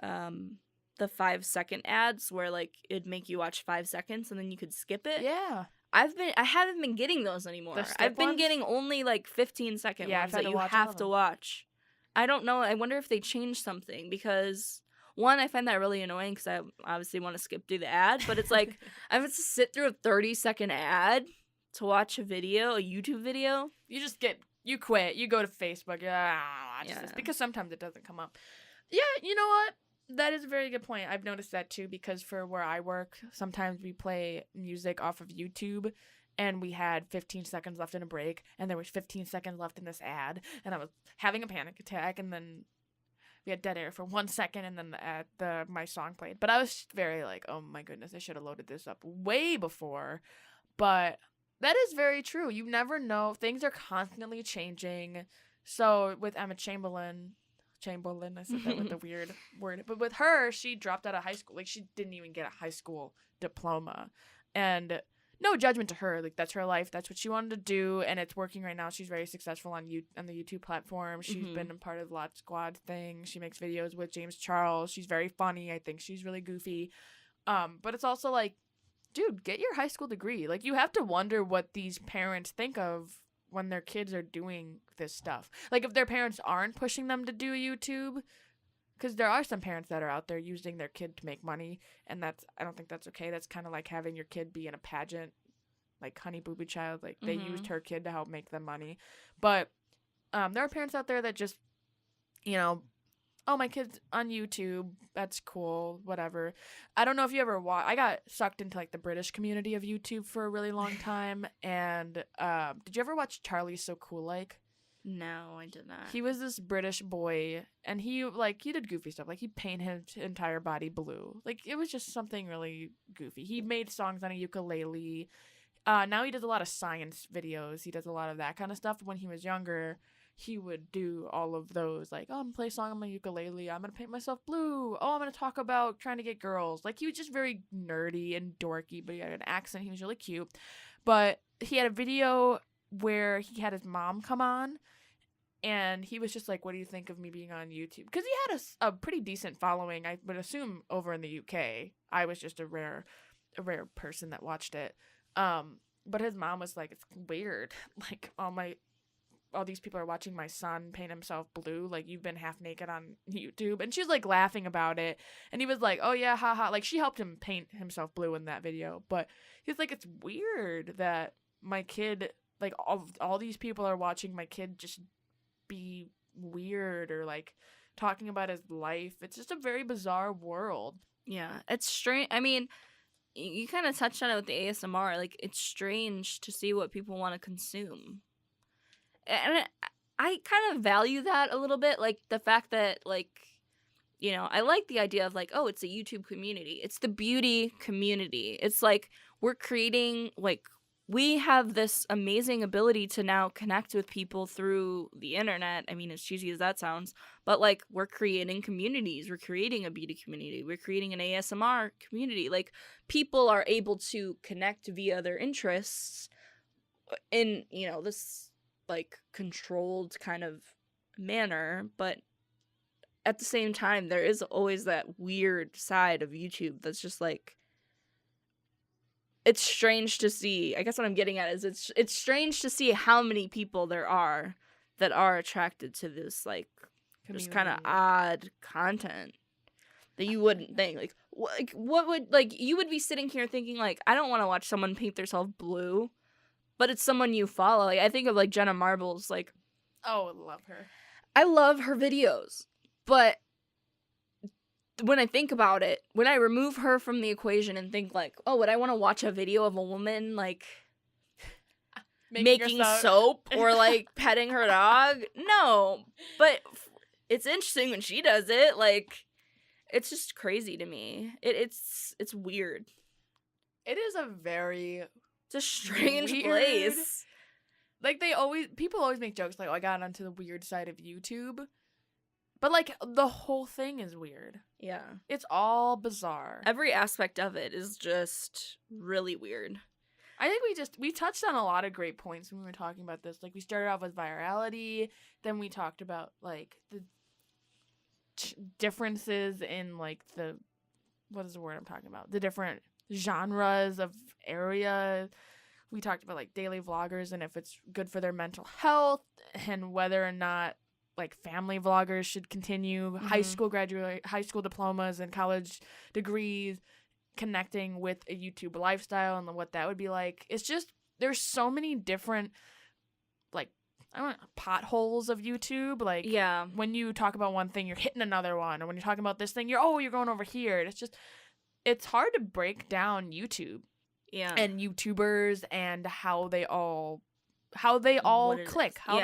Speaker 1: 5-second ads where like it'd make you watch 5 seconds and then you could skip it.
Speaker 3: Yeah.
Speaker 1: I haven't been getting those anymore.
Speaker 3: The skip
Speaker 1: I've been
Speaker 3: ones?
Speaker 1: getting only like 15-second
Speaker 3: Yeah, I've
Speaker 1: ones
Speaker 3: had
Speaker 1: that
Speaker 3: to
Speaker 1: you
Speaker 3: watch all
Speaker 1: have
Speaker 3: of
Speaker 1: to
Speaker 3: them.
Speaker 1: watch. I don't know. I wonder if they changed something, because one, I find that really annoying because I obviously want to skip through the ad, but it's like I have to sit through a 30-second ad to watch a YouTube video.
Speaker 3: You quit. You go to Facebook. Yeah, I don't watch this,
Speaker 1: Yeah.
Speaker 3: because sometimes it doesn't come up. Yeah, you know what? That is a very good point. I've noticed that too, because for where I work, sometimes we play music off of YouTube, and we had 15 seconds left in a break, and there was 15 seconds left in this ad, and I was having a panic attack, and then we had dead air for 1 second, and then my song played. But I was very like, oh my goodness, I should have loaded this up way before. But that is very true. You never know. Things are constantly changing. So with Emma Chamberlain, I said that with a weird word. But with her, she dropped out of high school. Like, she didn't even get a high school diploma. And no judgment to her. Like, that's her life. That's what she wanted to do, and it's working right now. She's very successful on the YouTube platform. She's been a part of Lot Squad thing. She makes videos with James Charles. She's very funny. I think she's really goofy. But it's also like, dude, get your high school degree. Like, you have to wonder what these parents think of when their kids are doing this stuff. Like, if their parents aren't pushing them to do YouTube, because there are some parents that are out there using their kid to make money, and I don't think that's okay. That's kind of like having your kid be in a pageant, like Honey Boo Boo Child. Like, they used her kid to help make them money. But there are parents out there that just, oh, my kid's on YouTube, that's cool, whatever. I don't know if you ever I got sucked into like the British community of YouTube for a really long time. And did you ever watch Charlie's So Cool Like?
Speaker 1: No, I did not.
Speaker 3: He was this British boy, and he did goofy stuff. Like, he painted his entire body blue. Like, it was just something really goofy. He made songs on a ukulele. Now he does a lot of science videos. He does a lot of that kind of stuff. When he was younger, he would do all of those. Like, oh, I'm going to play a song on my ukulele. I'm going to paint myself blue. Oh, I'm going to talk about trying to get girls. Like, he was just very nerdy and dorky, but he had an accent. He was really cute. But he had a video where he had his mom come on, and he was just like, what do you think of me being on YouTube? Because he had a pretty decent following, I would assume, over in the UK. I was just a rare person that watched it. But his mom was like, it's weird. Like, all these people are watching my son paint himself blue. Like, you've been half naked on YouTube. And she was like laughing about it. And he was like, oh yeah, haha. Like, she helped him paint himself blue in that video. But he's like, it's weird that my kid, like, all these people are watching my kid just be weird or like talking about his life. It's just a very bizarre world.
Speaker 1: Yeah, it's strange. I mean, you kind of touched on it with the ASMR. Like, it's strange to see what people want to consume. And I kind of value that a little bit. Like, the fact that, like, you know, I like the idea of, like, oh, it's a YouTube community. It's the beauty community. It's like we're creating, like, we have this amazing ability to now connect with people through the internet. I mean, as cheesy as that sounds, but like, we're creating communities. We're creating a beauty community. We're creating an ASMR community. Like, people are able to connect via their interests in, you know, this like controlled kind of manner. But at the same time, there is always that weird side of YouTube that's just like, it's strange to see. I guess what I'm getting at is it's strange to see how many people there are that are attracted to this, like, just kind of odd content that you wouldn't think. Like, what would, like, you would be sitting here thinking, like, I don't want to watch someone paint themselves blue, but it's someone you follow. Like, I think of, like, Jenna Marbles. Like,
Speaker 3: oh, I love her.
Speaker 1: I love her videos, but when I think about it, when I remove her from the equation and think, like, oh, would I want to watch a video of a woman, like, making soap or, like, petting her dog? No. But it's interesting when she does it. Like, it's just crazy to me. It's weird.
Speaker 3: It is
Speaker 1: It's a strange
Speaker 3: weird
Speaker 1: place.
Speaker 3: Like, people always make jokes like, oh, I got onto the weird side of YouTube. But, like, the whole thing is weird.
Speaker 1: Yeah.
Speaker 3: It's all bizarre.
Speaker 1: Every aspect of it is just really weird.
Speaker 3: I think we touched on a lot of great points when we were talking about this. Like, we started off with virality, then we talked about, like, the differences in, like, what is the word I'm talking about? The different genres of areas. We talked about, like, daily vloggers and if it's good for their mental health and whether or not, like, family vloggers should continue, high school diplomas and college degrees, connecting with a YouTube lifestyle and what that would be like. It's just, there's so many different, like, I don't know, potholes of YouTube. Like,
Speaker 1: yeah,
Speaker 3: when you talk about one thing, you're hitting another one. Or when you're talking about this thing, you're going over here. And it's hard to break down YouTube.
Speaker 1: Yeah.
Speaker 3: And YouTubers and how they all click, how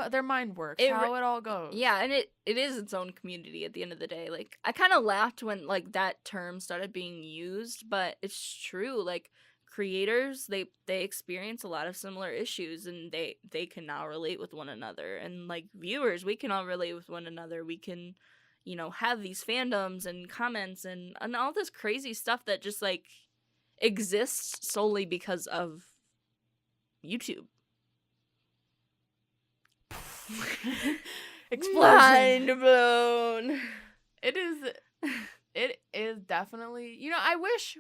Speaker 3: their mind works, how it all goes.
Speaker 1: Yeah, and it is its own community at the end of the day. Like, I kind of laughed when, like, that term started being used, but it's true. Like, creators, they experience a lot of similar issues, and they can now relate with one another. And, like, viewers, we can all relate with one another. We can, you know, have these fandoms and comments and all this crazy stuff that just, like, exists solely because of YouTube.
Speaker 3: Explosion.
Speaker 1: Mind blown.
Speaker 3: It is definitely, you know, I wish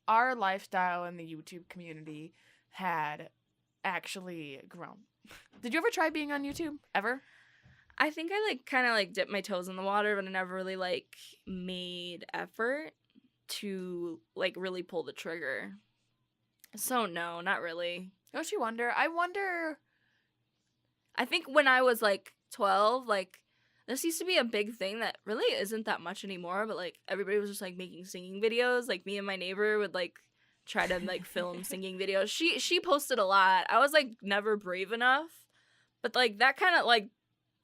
Speaker 3: our lifestyle in the YouTube community had actually grown. Did you ever try being on YouTube? Ever?
Speaker 1: I think I, like, kind of, like, dipped my toes in the water, but I never really, like, made effort to, like, really pull the trigger. So no, not really.
Speaker 3: Don't you wonder?
Speaker 1: I think when I was, like, 12, like, this used to be a big thing that really isn't that much anymore, but, like, everybody was just, like, making singing videos. Like, me and my neighbor would, like, try to, like, film singing videos. She posted a lot. I was, like, never brave enough, But like that kind of like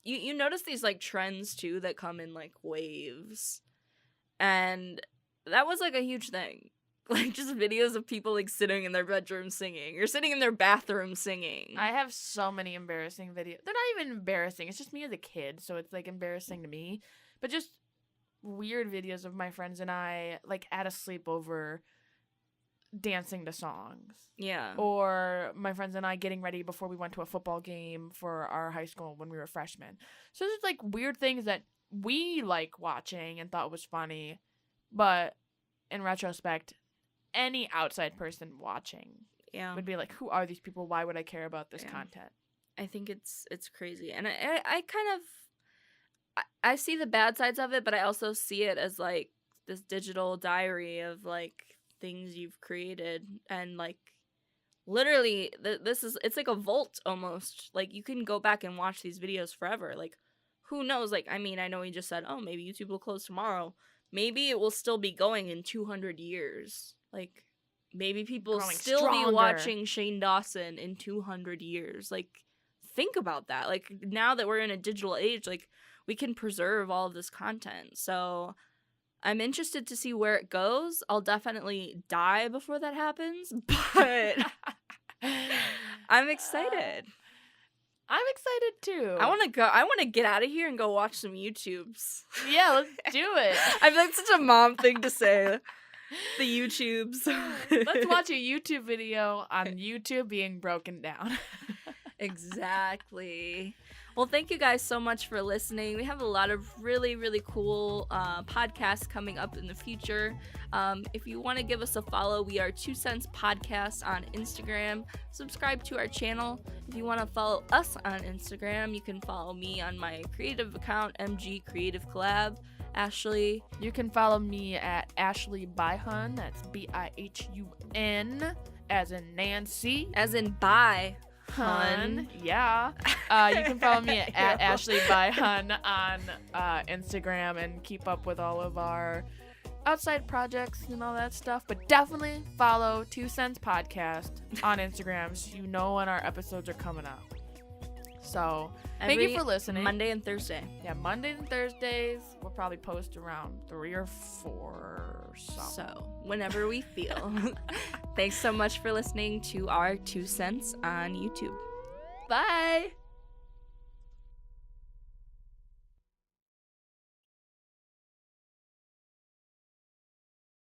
Speaker 1: you notice these like trends too that come in like waves. And that was like a huge thing. Like just videos of people like sitting in their bedroom singing or sitting in their bathroom singing.
Speaker 3: I have so many embarrassing videos. They're not even embarrassing. It's just me as a kid, so it's like embarrassing to me. But just weird videos of my friends and I like at a sleepover dancing to songs.
Speaker 1: Yeah.
Speaker 3: Or my friends and I getting ready before we went to a football game for our high school when we were freshmen. So there's like weird things that we like watching and thought was funny, but in retrospect, any outside person watching would be like, who are these people? Why would I care about this content?
Speaker 1: I think it's crazy. And I kind of I see the bad sides of it, but I also see it as like this digital diary of like things you've created, and like literally it's like a vault almost. Like you can go back and watch these videos forever. Like who knows? Like I mean, I know we just said, oh, maybe YouTube will close tomorrow. Maybe it will still be going in 200 years. Like maybe people will
Speaker 3: Growing
Speaker 1: still
Speaker 3: stronger.
Speaker 1: be watching Shane Dawson in 200 years. Like think about that. Like now that we're in a digital age, like we can preserve all of this content. So I'm interested to see where it goes. I'll definitely die before that happens, but I'm excited.
Speaker 3: I'm excited too.
Speaker 1: I want to get out of here and go watch some YouTubes.
Speaker 3: Yeah, let's do it.
Speaker 1: I feel like such a mom thing to say. The YouTubes.
Speaker 3: Let's watch a YouTube video on YouTube being broken down.
Speaker 1: Exactly. Well, thank you guys so much for listening. We have a lot of really, really cool podcasts coming up in the future. If you want to give us a follow, we are 2 Cents Podcast on Instagram. Subscribe to our channel. If you want to follow us on Instagram, you can follow me on my creative account, MG Creative Collab. Ashley.
Speaker 3: You can follow me at Ashley Byhun. That's Bihun, as in Nancy.
Speaker 1: As in bye.
Speaker 3: Hun. Yeah. You can follow me at Ashley Byhun on Instagram and keep up with all of our outside projects and all that stuff. But definitely follow 2 Cents Podcast on Instagram so you know when our episodes are coming out. So thank you for listening.
Speaker 1: Monday and Thursday.
Speaker 3: Yeah, Mondays and Thursdays. We'll probably post around 3 or 4 or something.
Speaker 1: So whenever we feel. Thanks so much for listening to our 2 Cents on YouTube.
Speaker 3: Bye.